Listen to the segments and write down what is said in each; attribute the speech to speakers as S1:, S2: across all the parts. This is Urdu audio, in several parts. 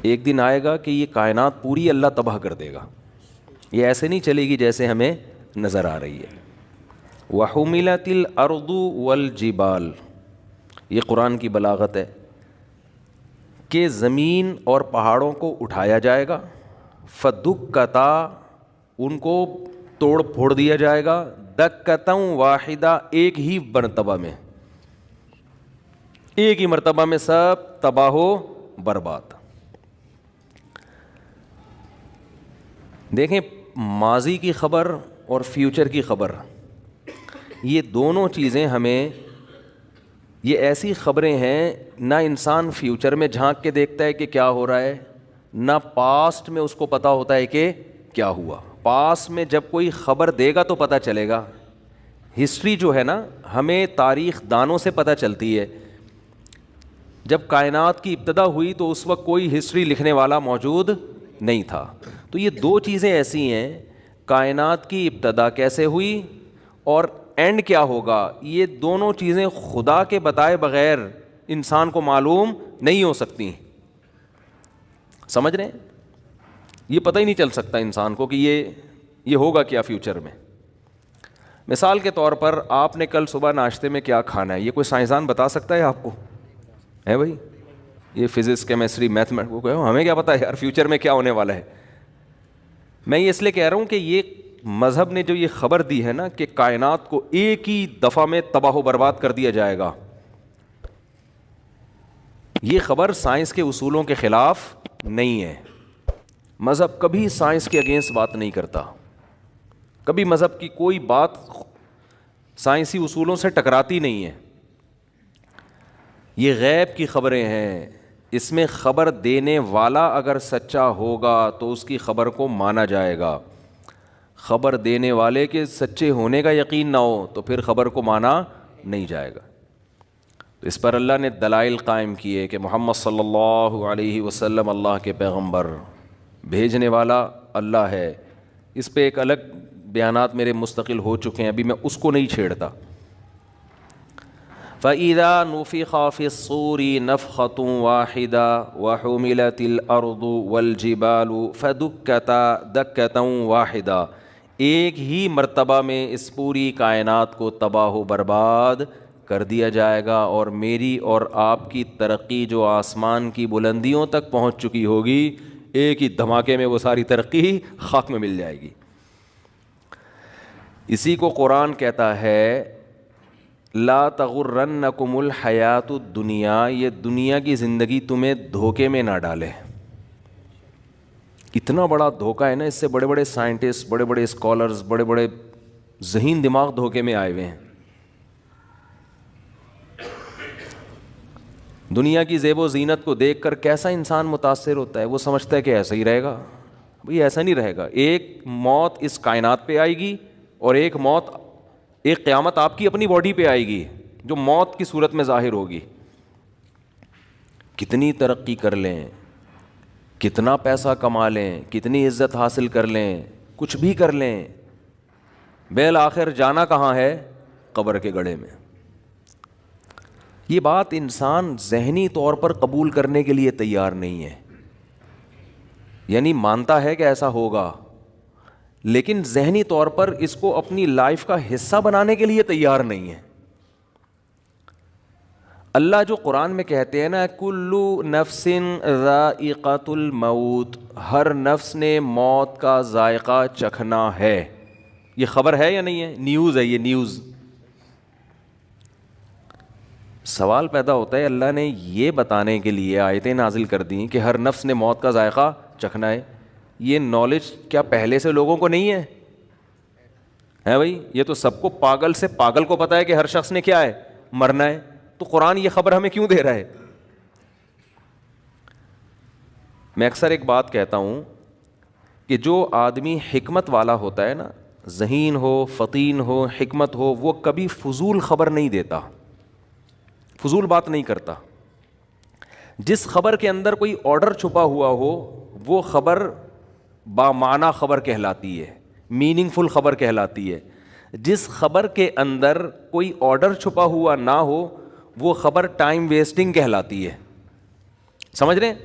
S1: ایک دن آئے گا کہ یہ کائنات پوری اللہ تباہ کر دے گا. یہ ایسے نہیں چلے گی جیسے ہمیں نظر آ رہی ہے. وَحُمِلَتِ الْأَرْضُ وَالْجِبَالُ، یہ قرآن کی بلاغت ہے کہ زمین اور پہاڑوں کو اٹھایا جائے گا. فَدُكَّتَا، ان کو توڑ پھوڑ دیا جائے گا. دَكَّةً وَاحِدَةً، ایک ہی مرتبہ میں، ایک ہی مرتبہ میں سب تباہ و برباد. دیکھیں ماضی کی خبر اور فیوچر کی خبر، یہ دونوں چیزیں ہمیں، یہ ایسی خبریں ہیں نہ انسان فیوچر میں جھانک کے دیکھتا ہے کہ کیا ہو رہا ہے، نہ پاسٹ میں اس کو پتہ ہوتا ہے کہ کیا ہوا. پاسٹ میں جب کوئی خبر دے گا تو پتہ چلے گا. ہسٹری جو ہے نا ہمیں تاریخ دانوں سے پتہ چلتی ہے. جب کائنات کی ابتدا ہوئی تو اس وقت کوئی ہسٹری لکھنے والا موجود نہیں تھا. تو یہ دو چیزیں ایسی ہیں، کائنات کی ابتدا کیسے ہوئی اور اینڈ کیا ہوگا، یہ دونوں چیزیں خدا کے بتائے بغیر انسان کو معلوم نہیں ہو سکتی. سمجھ رہے ہیں؟ یہ پتہ ہی نہیں چل سکتا انسان کو کہ یہ ہوگا کیا فیوچر میں. مثال کے طور پر آپ نے کل صبح ناشتے میں کیا کھانا ہے، یہ کوئی سائنسدان بتا سکتا ہے آپ کو؟ ہے بھائی، یہ فزکس کیمسٹری میتھمیٹکس، ہمیں کیا پتا ہے یار فیوچر میں کیا ہونے والا ہے. میں یہ اس لیے کہہ رہا ہوں کہ یہ مذہب نے جو یہ خبر دی ہے نا کہ کائنات کو ایک ہی دفعہ میں تباہ و برباد کر دیا جائے گا، یہ خبر سائنس کے اصولوں کے خلاف نہیں ہے. مذہب کبھی سائنس کے اگینسٹ بات نہیں کرتا، کبھی مذہب کی کوئی بات سائنسی اصولوں سے ٹکراتی نہیں ہے. یہ غیب کی خبریں ہیں، اس میں خبر دینے والا اگر سچا ہوگا تو اس کی خبر کو مانا جائے گا. خبر دینے والے کے سچے ہونے کا یقین نہ ہو تو پھر خبر کو مانا نہیں جائے گا. تو اس پر اللہ نے دلائل قائم کیے کہ محمد صلی اللہ علیہ وسلم اللہ کے پیغمبر، بھیجنے والا اللہ ہے. اس پہ ایک الگ بیانات میرے مستقل ہو چکے ہیں، ابھی میں اس کو نہیں چھیڑتا. فَإِذَا نُفِخَ فِي الصُّورِ نَفْخَةٌ وَاحِدَةٌ وَحُمِلَتِ الْأَرْضُ وَالْجِبَالُ فَدُكَّتَا دَكَّةً وَاحِدَةً، ایک ہی مرتبہ میں اس پوری کائنات کو تباہ و برباد کر دیا جائے گا، اور میری اور آپ کی ترقی جو آسمان کی بلندیوں تک پہنچ چکی ہوگی، ایک ہی دھماکے میں وہ ساری ترقی خاک میں مل جائے گی. اسی کو قرآن کہتا ہے لا تغرنکم الحیات الدنیا، یہ دنیا کی زندگی تمہیں دھوکے میں نہ ڈالے. اتنا بڑا دھوکہ ہے نا، اس سے بڑے بڑے سائنٹسٹ، بڑے بڑے اسکالرز، بڑے بڑے ذہین دماغ دھوکے میں آئے ہوئے ہیں. دنیا کی زیب و زینت کو دیکھ کر کیسا انسان متاثر ہوتا ہے، وہ سمجھتا ہے کہ ایسا ہی رہے گا. بھئی ایسا نہیں رہے گا. ایک موت اس کائنات پہ آئے گی اور ایک قیامت آپ کی اپنی باڈی پہ آئے گی جو موت کی صورت میں ظاہر ہوگی. کتنی ترقی کر لیں، کتنا پیسہ کما لیں، کتنی عزت حاصل کر لیں، کچھ بھی کر لیں، بالآخر جانا کہاں ہے؟ قبر کے گڑھے میں. یہ بات انسان ذہنی طور پر قبول کرنے کے لیے تیار نہیں ہے. یعنی مانتا ہے کہ ایسا ہوگا، لیکن ذہنی طور پر اس کو اپنی لائف کا حصہ بنانے کے لیے تیار نہیں ہے. اللہ جو قرآن میں کہتے ہیں نا کلو نفس ذائقۃ الموت، ہر نفس نے موت کا ذائقہ چکھنا ہے. یہ خبر ہے یا نہیں ہے؟ نیوز ہے، یہ نیوز. سوال پیدا ہوتا ہے اللہ نے یہ بتانے کے لیے آیتیں نازل کر دیں کہ ہر نفس نے موت کا ذائقہ چکھنا ہے، یہ نالج کیا پہلے سے لوگوں کو نہیں ہے؟ ہے بھائی، یہ تو سب کو، پاگل سے پاگل کو پتا ہے کہ ہر شخص نے کیا ہے؟ مرنا ہے. تو قرآن یہ خبر ہمیں کیوں دے رہا ہے؟ میں اکثر ایک بات کہتا ہوں کہ جو آدمی حکمت والا ہوتا ہے نا، ذہین ہو، فطین ہو، حکمت ہو، وہ کبھی فضول خبر نہیں دیتا، فضول بات نہیں کرتا. جس خبر کے اندر کوئی آرڈر چھپا ہوا ہو وہ خبر بامعنی خبر کہلاتی ہے، میننگ فل خبر کہلاتی ہے. جس خبر کے اندر کوئی آرڈر چھپا ہوا نہ ہو وہ خبر ٹائم ویسٹنگ کہلاتی ہے. سمجھ رہے ہیں؟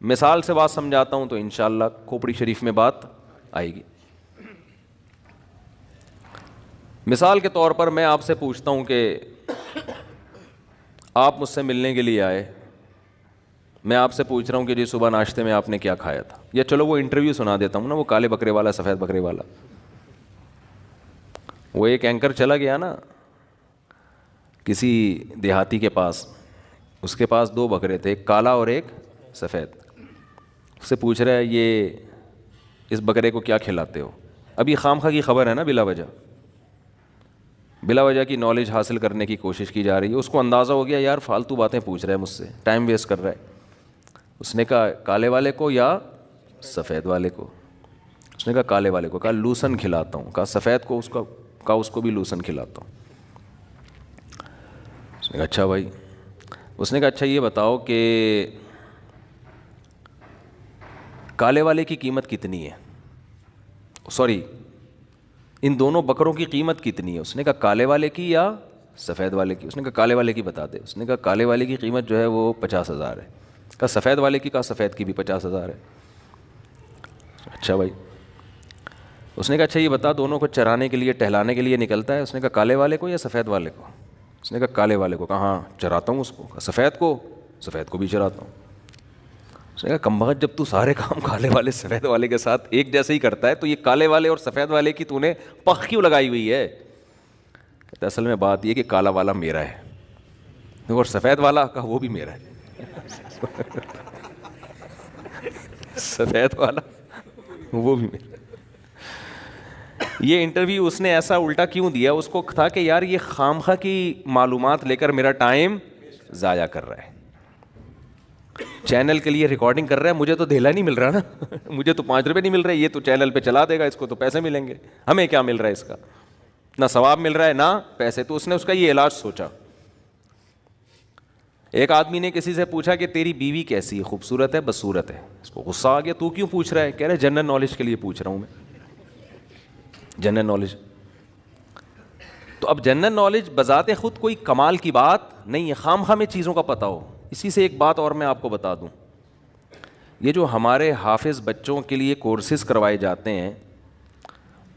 S1: مثال سے بات سمجھاتا ہوں تو انشاءاللہ کھوپڑی شریف میں بات آئے گی. مثال کے طور پر میں آپ سے پوچھتا ہوں کہ آپ مجھ سے ملنے کے لیے آئے, میں آپ سے پوچھ رہا ہوں کہ جی صبح ناشتے میں آپ نے کیا کھایا تھا, یا چلو وہ انٹرویو سنا دیتا ہوں نا, وہ کالے بکرے والا سفید بکرے والا. وہ ایک اینکر چلا گیا نا کسی دیہاتی کے پاس, اس کے پاس 2 بکرے تھے, ایک کالا اور ایک سفید. اس سے پوچھ رہا ہے یہ اس بکرے کو کیا کھلاتے ہو. اب یہ خامخواہ کی خبر ہے نا, بلا وجہ کی نالج حاصل کرنے کی کوشش کی جا رہی ہے. اس کو اندازہ ہو گیا یار فالتو باتیں پوچھ رہا ہے مجھ سے, ٹائم ویسٹ کر رہا ہے. اس نے کہا کالے والے کو یا سفید والے کو؟ اس نے کہا کالے والے کو. کہا لوسن کھلاتا ہوں. کہا سفید کو؟ اس کو بھی لوسن کھلاتا ہوں. اس نے کہا اچھا بھائی. اس نے کہا اچھا یہ بتاؤ کہ کالے والے کی قیمت کتنی ہے, سوری ان دونوں بکروں کی قیمت کتنی ہے؟ اس نے کہا کالے والے کی یا سفید والے کی؟ اس نے کہا کالے والے کی بتا دے. اس نے کہا کالے والے کی قیمت جو ہے وہ 50,000 ہے. کہا سفید والے کی؟ کہا سفید کی بھی 50,000 ہے. اچھا بھائی. اس نے کہا اچھا یہ بتا دونوں کو چرانے کے لیے ٹہلانے کے لیے نکلتا ہے؟ اس نے کہا کالے والے کو یا سفید والے کو؟ اس نے کہا کالے والے کو. کہا ہاں چراتا ہوں اس کو. کہا سفید کو؟ سفید کو بھی چراتا ہوں. اس نے کہا کم بخت جب تو سارے کام کالے والے سفید والے کے ساتھ ایک جیسے ہی کرتا ہے تو یہ کالے والے اور سفید والے کی تو نے پخ کیوں لگائی ہوئی ہے؟ کہتا اصل میں بات یہ کہ کالا والا میرا ہے اور سفید والا کا وہ بھی میرا ہے. سفید والا وہ بھی میرا. یہ انٹرویو اس نے ایسا الٹا کیوں دیا؟ اس کو تھا کہ یار یہ خامخواہ کی معلومات لے کر میرا ٹائم ضائع کر رہا ہے, چینل کے لیے ریکارڈنگ کر رہا ہے, مجھے تو دھیلا نہیں مل رہا نا, مجھے تو 5 روپے نہیں مل رہے, یہ تو چینل پہ چلا دے گا, اس کو تو پیسے ملیں گے, ہمیں کیا مل رہا ہے اس کا؟ نہ ثواب مل رہا ہے نہ پیسے. تو اس نے اس کا یہ علاج سوچا. ایک آدمی نے کسی سے پوچھا کہ تیری بیوی کیسی ہے, خوبصورت ہے بدصورت ہے؟ اس کو غصہ آ گیا, تو کیوں پوچھ رہا ہے؟ کہہ رہے جنرل نالج کے لیے پوچھ رہا ہوں میں, جنرل نالج. تو اب جنرل نالج بذات خود کوئی کمال کی بات نہیں ہے, خام میں چیزوں کا پتہ ہو. اسی سے ایک بات اور میں آپ کو بتا دوں, یہ جو ہمارے حافظ بچوں کے لیے کورسز کروائے جاتے ہیں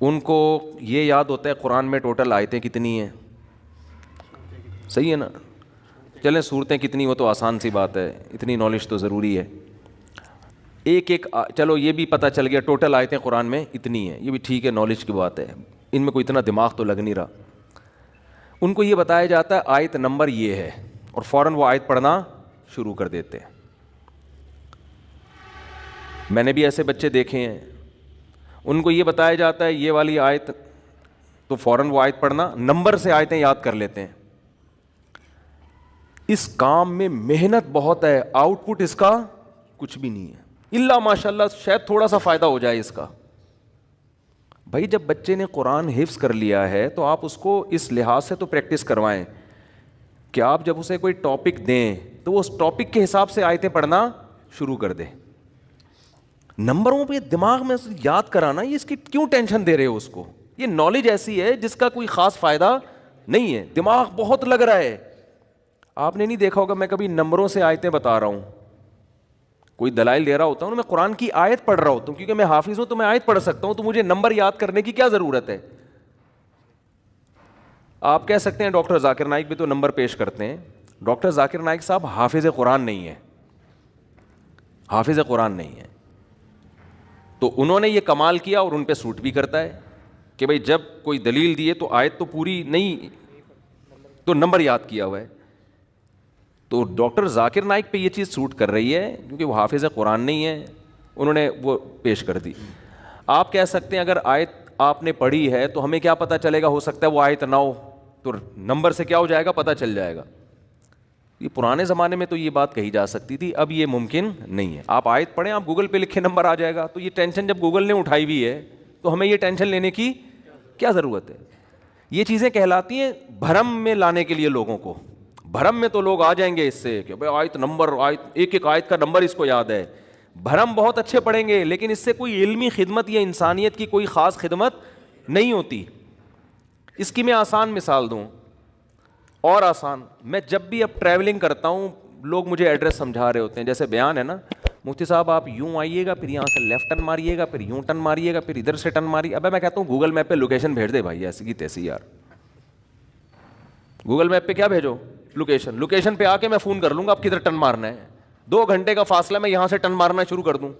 S1: ان کو یہ یاد ہوتا ہے قرآن میں ٹوٹل آیتیں کتنی ہیں, صحیح ہے نا؟ چلیں صورتیں کتنی, وہ تو آسان سی بات ہے, اتنی نالج تو ضروری ہے. ایک چلو یہ بھی پتہ چل گیا ٹوٹل آیتیں قرآن میں اتنی ہیں, یہ بھی ٹھیک ہے, نالج کی بات ہے, ان میں کوئی اتنا دماغ تو لگ نہیں رہا. ان کو یہ بتایا جاتا ہے آیت نمبر یہ ہے, اور فوراً وہ آیت پڑھنا شروع کر دیتے ہیں. میں نے بھی ایسے بچے دیکھے ہیں, ان کو یہ بتایا جاتا ہے یہ والی آیت, تو فوراً وہ آیت پڑھنا, نمبر سے آیتیں یاد کر لیتے ہیں. اس کام میں محنت بہت ہے, آؤٹ پٹ اس کا کچھ بھی نہیں ہے, اللہ ماشاء اللہ شاید تھوڑا سا فائدہ ہو جائے اس کا. بھائی جب بچے نے قرآن حفظ کر لیا ہے تو آپ اس کو اس لحاظ سے تو پریکٹس کروائیں کہ آپ جب اسے کوئی ٹاپک دیں تو وہ اس ٹاپک کے حساب سے آیتیں پڑھنا شروع کر دیں. نمبروں پہ دماغ میں یاد کرانا, یہ اس کی کیوں ٹینشن دے رہے ہو اس کو؟ یہ نالج ایسی ہے جس کا کوئی خاص فائدہ نہیں ہے, دماغ بہت لگ رہا ہے. آپ نے نہیں دیکھا ہوگا میں کبھی نمبروں سے آیتیں بتا رہا ہوں, کوئی دلائل دے رہا ہوتا ہوں, میں قرآن کی آیت پڑھ رہا ہوتا ہوں, کیونکہ میں حافظ ہوں تو میں آیت پڑھ سکتا ہوں, تو مجھے نمبر یاد کرنے کی کیا ضرورت ہے؟ آپ کہہ سکتے ہیں ڈاکٹر ذاکر نائک بھی تو نمبر پیش کرتے ہیں. ڈاکٹر ذاکر نائک صاحب حافظ قرآن نہیں ہے, حافظ قرآن نہیں ہے. تو انہوں نے یہ کمال کیا اور ان پہ سوٹ بھی کرتا ہے کہ بھئی جب کوئی دلیل دیے تو آیت تو پوری نہیں, تو نمبر یاد کیا ہوا ہے. تو ڈاکٹر ذاکر نائک پہ یہ چیز سوٹ کر رہی ہے کیونکہ وہ حافظ قرآن نہیں ہے, انہوں نے وہ پیش کر دی. آپ کہہ سکتے ہیں اگر آیت آپ نے پڑھی ہے تو ہمیں کیا پتہ چلے گا, ہو سکتا ہے وہ آیت نہ ہو, تو نمبر سے کیا ہو جائے گا, پتہ چل جائے گا. یہ پرانے زمانے میں تو یہ بات کہی جا سکتی تھی, اب یہ ممکن نہیں ہے. آپ آیت پڑھیں, آپ گوگل پہ لکھیں نمبر آ جائے گا. تو یہ ٹینشن جب گوگل نے اٹھائی ہوئی ہے تو ہمیں یہ ٹینشن لینے کی کیا ضرورت ہے؟ یہ چیزیں کہلاتی ہیں بھرم میں لانے کے لیے لوگوں کو. بھرم میں تو لوگ آ جائیں گے اس سے کہ بھائی آیت نمبر, آیت ایک ایک آیت کا نمبر اس کو یاد ہے. بھرم بہت اچھے پڑھیں گے لیکن اس سے کوئی علمی خدمت یا انسانیت کی کوئی خاص خدمت نہیں ہوتی. اس کی میں آسان مثال دوں, اور آسان, میں جب بھی اب ٹریولنگ کرتا ہوں لوگ مجھے ایڈریس سمجھا رہے ہوتے ہیں, جیسے بیان ہے نا, مفتی صاحب آپ یوں آئیے گا، پھر یہاں سے لیفٹ ٹرن ماریے گا، پھر یوں ٹرن ماریے گا، پھر ادھر سے ٹرن ماریے. ابے میں کہتا ہوں گوگل میپ پہ لوکیشن بھیج دے بھائی، ایسی کی تیسی یار. گوگل میپ پہ کیا بھیجو؟ لوکیشن. لوکیشن پہ آ کے میں فون کر لوں گا آپ کدھر ٹرن مارنا ہے. 2 گھنٹے کا فاصلہ، میں یہاں سے ٹرن مارنا شروع کر دوں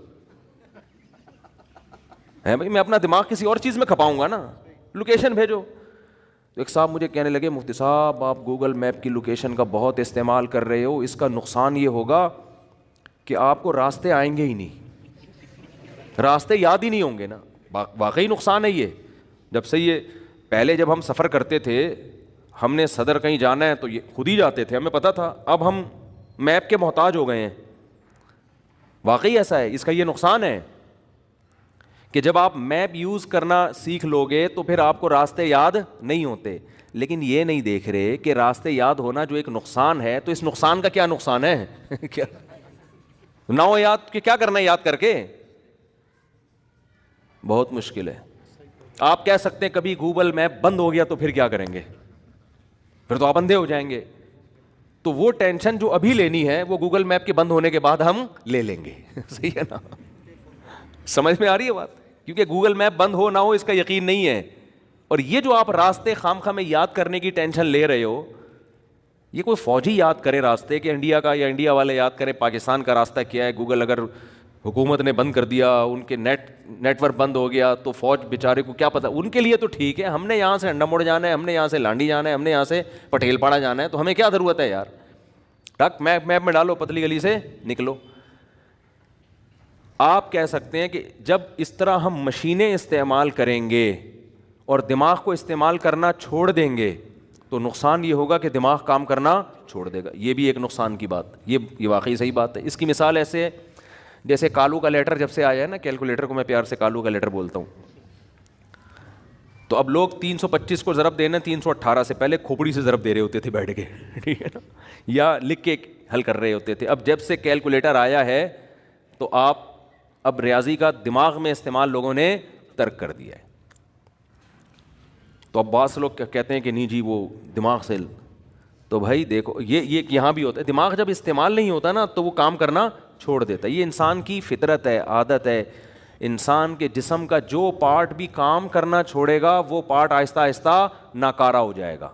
S1: ہے بھائی، میں اپنا دماغ کسی اور چیز میں کھپاؤں گا نا. لوکیشن بھیجو. تو ایک صاحب مجھے کہنے لگے مفتی صاحب آپ گوگل میپ کی لوکیشن کا بہت استعمال کر رہے ہو، اس کا نقصان یہ ہوگا کہ آپ کو راستے آئیں گے ہی نہیں، راستے یاد ہی نہیں ہوں گے نا. واقعی نقصان ہے یہ. جب سے یہ پہلے جب ہم سفر کرتے تھے، ہم نے صدر کہیں جانا ہے تو یہ خود ہی جاتے تھے، ہمیں پتہ تھا. اب ہم میپ کے محتاج ہو گئے ہیں. واقعی ایسا ہے. اس کا یہ نقصان ہے کہ جب آپ میپ یوز کرنا سیکھ لو گے تو پھر آپ کو راستے یاد نہیں ہوتے. لیکن یہ نہیں دیکھ رہے کہ راستے یاد ہونا جو ایک نقصان ہے، تو اس نقصان کا کیا نقصان ہے؟ کیا نہ ہو یاد کہ کیا کرنا ہے یاد کر کے؟ بہت مشکل ہے. آپ کہہ سکتے ہیں کبھی گوگل میپ بند ہو گیا تو پھر کیا کریں گے؟ پھر تو آپ اندھے ہو جائیں گے. تو وہ ٹینشن جو ابھی لینی ہے وہ گوگل میپ کے بند ہونے کے بعد ہم لے لیں گے. صحیح ہے نا؟ سمجھ میں آ رہی ہے بات؟ کیونکہ گوگل میپ بند ہو نہ ہو اس کا یقین نہیں ہے. اور یہ جو آپ راستے خام خواہ میں یاد کرنے کی ٹینشن لے رہے ہو، یہ کوئی فوجی یاد کرے راستے کہ انڈیا کا، یا انڈیا والے یاد کرے پاکستان کا راستہ کیا ہے. گوگل اگر حکومت نے بند کر دیا، ان کے نیٹ ورک بند ہو گیا تو فوج بیچارے کو کیا پتہ. ان کے لیے تو ٹھیک ہے، ہم نے یہاں سے انڈا موڑ جانا ہے، ہم نے یہاں سے لانڈی جانا ہے، ہم نے یہاں سے پٹیل پاڑا جانا ہے، تو ہمیں کیا ضرورت ہے یار؟ ٹک میپ میں ڈالو، پتلی گلی سے نکلو. آپ کہہ سکتے ہیں کہ جب اس طرح ہم مشینیں استعمال کریں گے اور دماغ کو استعمال کرنا چھوڑ دیں گے تو نقصان یہ ہوگا کہ دماغ کام کرنا چھوڑ دے گا. یہ بھی ایک نقصان کی بات. یہ واقعی صحیح بات ہے. اس کی مثال ایسے ہے جیسے کالو کا لیٹر جب سے آیا ہے نا، کیلکولیٹر کو میں پیار سے کالو کا لیٹر بولتا ہوں. تو اب لوگ 325 کو ضرب دینا 318 سے پہلے کھوپڑی سے ضرب دے رہے ہوتے تھے بیٹھ کے، ٹھیک ہے نا، یا لکھ کے حل کر رہے ہوتے تھے. اب جب سے کیلکولیٹر آیا ہے تو اب ریاضی کا دماغ میں استعمال لوگوں نے ترک کر دیا ہے. تو اب بعض لوگ کہتے ہیں کہ نہیں جی وہ دماغ سے، تو بھائی دیکھو یہ یہاں بھی ہوتا ہے. دماغ جب استعمال نہیں ہوتا نا تو وہ کام کرنا چھوڑ دیتا ہے. یہ انسان کی فطرت ہے، عادت ہے. انسان کے جسم کا جو پارٹ بھی کام کرنا چھوڑے گا وہ پارٹ آہستہ آہستہ ناکارہ ہو جائے گا.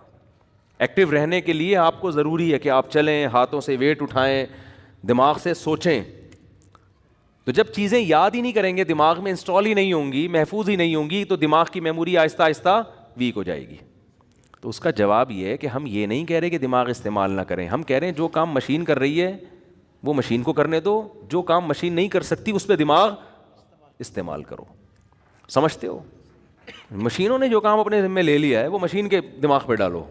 S1: ایکٹیو رہنے کے لیے آپ کو ضروری ہے کہ آپ چلیں، ہاتھوں سے ویٹ اٹھائیں، دماغ سے سوچیں. تو جب چیزیں یاد ہی نہیں کریں گے، دماغ میں انسٹال ہی نہیں ہوں گی، محفوظ ہی نہیں ہوں گی، تو دماغ کی میموری آہستہ آہستہ ویک ہو جائے گی. تو اس کا جواب یہ ہے کہ ہم یہ نہیں کہہ رہے کہ دماغ استعمال نہ کریں. ہم کہہ رہے ہیں جو کام مشین کر رہی ہے وہ مشین کو کرنے دو، جو کام مشین نہیں کر سکتی اس پہ دماغ استعمال کرو. سمجھتے ہو؟ مشینوں نے جو کام اپنے ذمہ لے لیا ہے وہ مشین کے دماغ پہ ڈالو.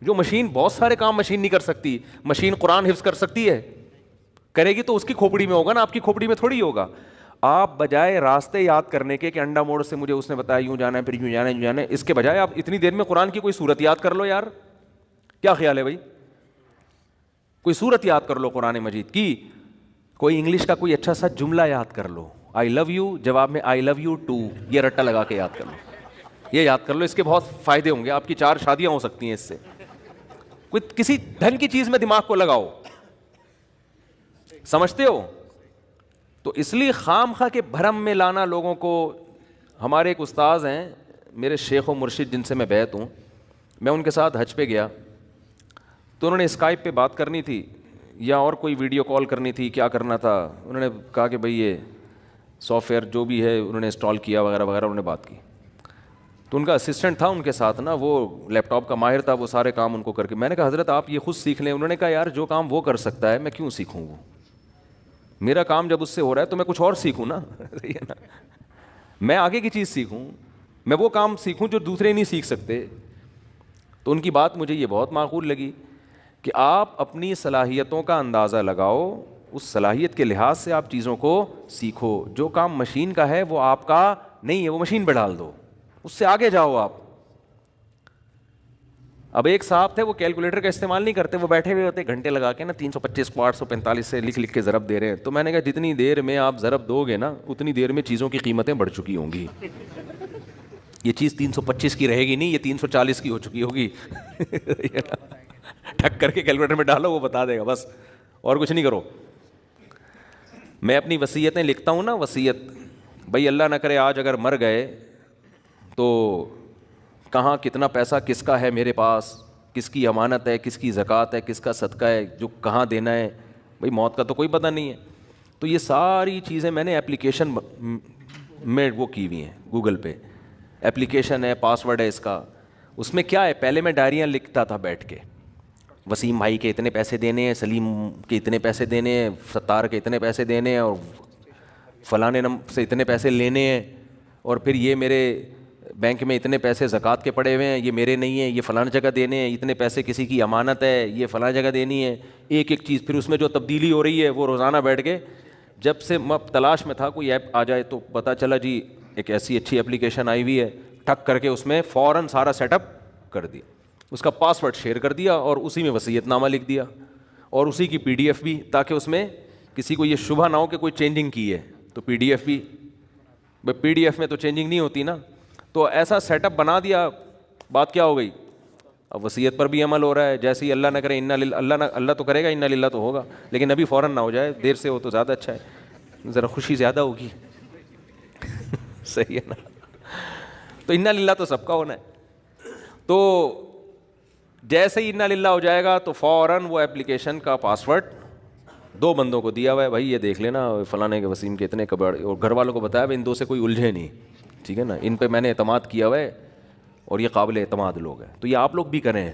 S1: جو مشین، بہت سارے کام مشین نہیں کر سکتی. مشین قرآن حفظ کر سکتی ہے؟ کرے گی تو اس کی کھوپڑی میں ہوگا نا، آپ کی کھوپڑی میں تھوڑی ہوگا. آپ بجائے راستے یاد کرنے کے کہ انڈا موڑ سے مجھے اس نے بتایا یوں جانا ہے، پھر یوں جانا ہے، یوں جانا ہے، اس کے بجائے آپ اتنی دیر میں قرآن کی کوئی سورت یاد کر لو یار. کیا خیال ہے بھائی؟ کوئی سورت یاد کر لو قرآن مجید کی. کوئی انگلش کا کوئی اچھا سا جملہ یاد کر لو. آئی لو یو جواب میں آئی لو یو ٹو، یہ رٹا لگا کے یاد کر لو. یہ یاد کر لو، اس کے بہت فائدے ہوں گے. آپ کی 4 شادیاں ہو سکتی ہیں اس سے. کوئی کسی ڈھنگ کی چیز میں دماغ کو لگاؤ. سمجھتے ہو؟ تو اس لیے خام خواہ کے بھرم میں لانا لوگوں کو. ہمارے ایک استاذ ہیں، میرے شیخ و مرشد جن سے میں بیعت ہوں، میں ان کے ساتھ حج پہ گیا تو انہوں نے اسکائپ پہ بات کرنی تھی یا اور کوئی ویڈیو کال کرنی تھی، کیا کرنا تھا. انہوں نے کہا کہ بھئی یہ سافٹ ویئر جو بھی ہے انہوں نے انسٹال کیا وغیرہ وغیرہ، انہوں نے بات کی. تو ان کا اسسٹنٹ تھا ان کے ساتھ نا، وہ لیپ ٹاپ کا ماہر تھا، وہ سارے کام ان کو کر کے. میں نے کہا حضرت آپ یہ خود سیکھ لیں. انہوں نے کہا یار جو کام وہ کر سکتا ہے میں کیوں سیکھوں؟ وہ میرا کام جب اس سے ہو رہا ہے تو میں کچھ اور سیکھوں نا. صحیح ہے نا؟ میں آگے کی چیز سیکھوں، میں وہ کام سیکھوں جو دوسرے نہیں سیکھ سکتے. تو ان کی بات مجھے یہ بہت معقول لگی کہ آپ اپنی صلاحیتوں کا اندازہ لگاؤ، اس صلاحیت کے لحاظ سے آپ چیزوں کو سیکھو. جو کام مشین کا ہے وہ آپ کا نہیں ہے، وہ مشین پہ ڈال دو، اس سے آگے جاؤ آپ. اب ایک صاحب تھے وہ کیلکولیٹر کا استعمال نہیں کرتے، وہ بیٹھے ہوئے ہوتے گھنٹے لگا کے نا 325 کو 845 سے لکھ کے ضرب دے رہے ہیں. تو میں نے کہا جتنی دیر میں آپ ضرب دو گے نا اتنی دیر میں چیزوں کی قیمتیں بڑھ چکی ہوں گی. یہ چیز 325 کی رہے گی نہیں، یہ 340 کی ہو چکی ہوگی. ٹھک کر کے کیلکولیٹر میں ڈالو، وہ بتا دے گا بس، اور کچھ نہیں کرو. میں اپنی وصیتیں لکھتا ہوں نا, وصیت, بھائی اللہ نہ کرے آج اگر مر گئے تو کہاں کتنا پیسہ کس کا ہے میرے پاس, کس کی امانت ہے, کس کی زکوٰۃ ہے, کس کا صدقہ ہے, جو کہاں دینا ہے, بھائی موت کا تو کوئی پتہ نہیں ہے. تو یہ ساری چیزیں میں نے اپلیکیشن میں وہ کی ہوئی ہیں, گوگل پہ اپلیکیشن ہے, پاسورڈ ہے اس کا. اس میں کیا ہے, پہلے میں ڈائریاں لکھتا تھا بیٹھ کے, وسیم بھائی کے اتنے پیسے دینے ہیں, سلیم کے اتنے پیسے دینے ہیں, ستار کے اتنے پیسے دینے ہیں, اور فلانے سے اتنے پیسے لینے ہیں, اور پھر یہ میرے بینک میں اتنے پیسے زکوٰۃ کے پڑے ہوئے ہیں, یہ میرے نہیں ہیں, یہ فلاں جگہ دینے ہیں, اتنے پیسے کسی کی امانت ہے, یہ فلاں جگہ دینی ہے, ایک ایک چیز. پھر اس میں جو تبدیلی ہو رہی ہے وہ روزانہ بیٹھ کے, جب سے میں تلاش میں تھا کوئی ایپ آ جائے تو پتہ چلا جی ایک ایسی اچھی اپلیکیشن آئی ہوئی ہے, ٹھک کر کے اس میں فوراً سارا سیٹ اپ کر دیا, اس کا پاسورڈ شیئر کر دیا, اور اسی میں وصیت نامہ لکھ دیا, اور اسی کی PDF بھی, تاکہ اس میں کسی کو یہ شبہ نہ ہو کہ کوئی چینجنگ کی ہے. تو PDF بھی, PDF میں تو چینجنگ نہیں ہوتی نا, تو ایسا سیٹ اپ بنا دیا. بات کیا ہو گئی, اب وصیت پر بھی عمل ہو رہا ہے. جیسے ہی اللہ نہ کرے اللہ تو کرے گا, انا للہ تو ہوگا, لیکن ابھی فوراً نہ ہو جائے, دیر سے ہو تو زیادہ اچھا ہے, ذرا خوشی زیادہ ہوگی. صحیح ہے نا. تو انا للہ تو سب کا ہونا ہے. تو جیسے ہی انا للہ ہو جائے گا تو فوراً وہ اپلیکیشن کا پاسورڈ 2 بندوں کو دیا ہوا ہے, بھائی یہ دیکھ لینا فلانے کے وسیم کے اتنے کبڑ, اور گھر والوں کو بتایا بھائی ان 2 سے کوئی الجھے نہیں, ٹھیک ہے نا, ان پہ میں نے اعتماد کیا ہوا ہے اور یہ قابل اعتماد لوگ ہیں. تو یہ آپ لوگ بھی کریں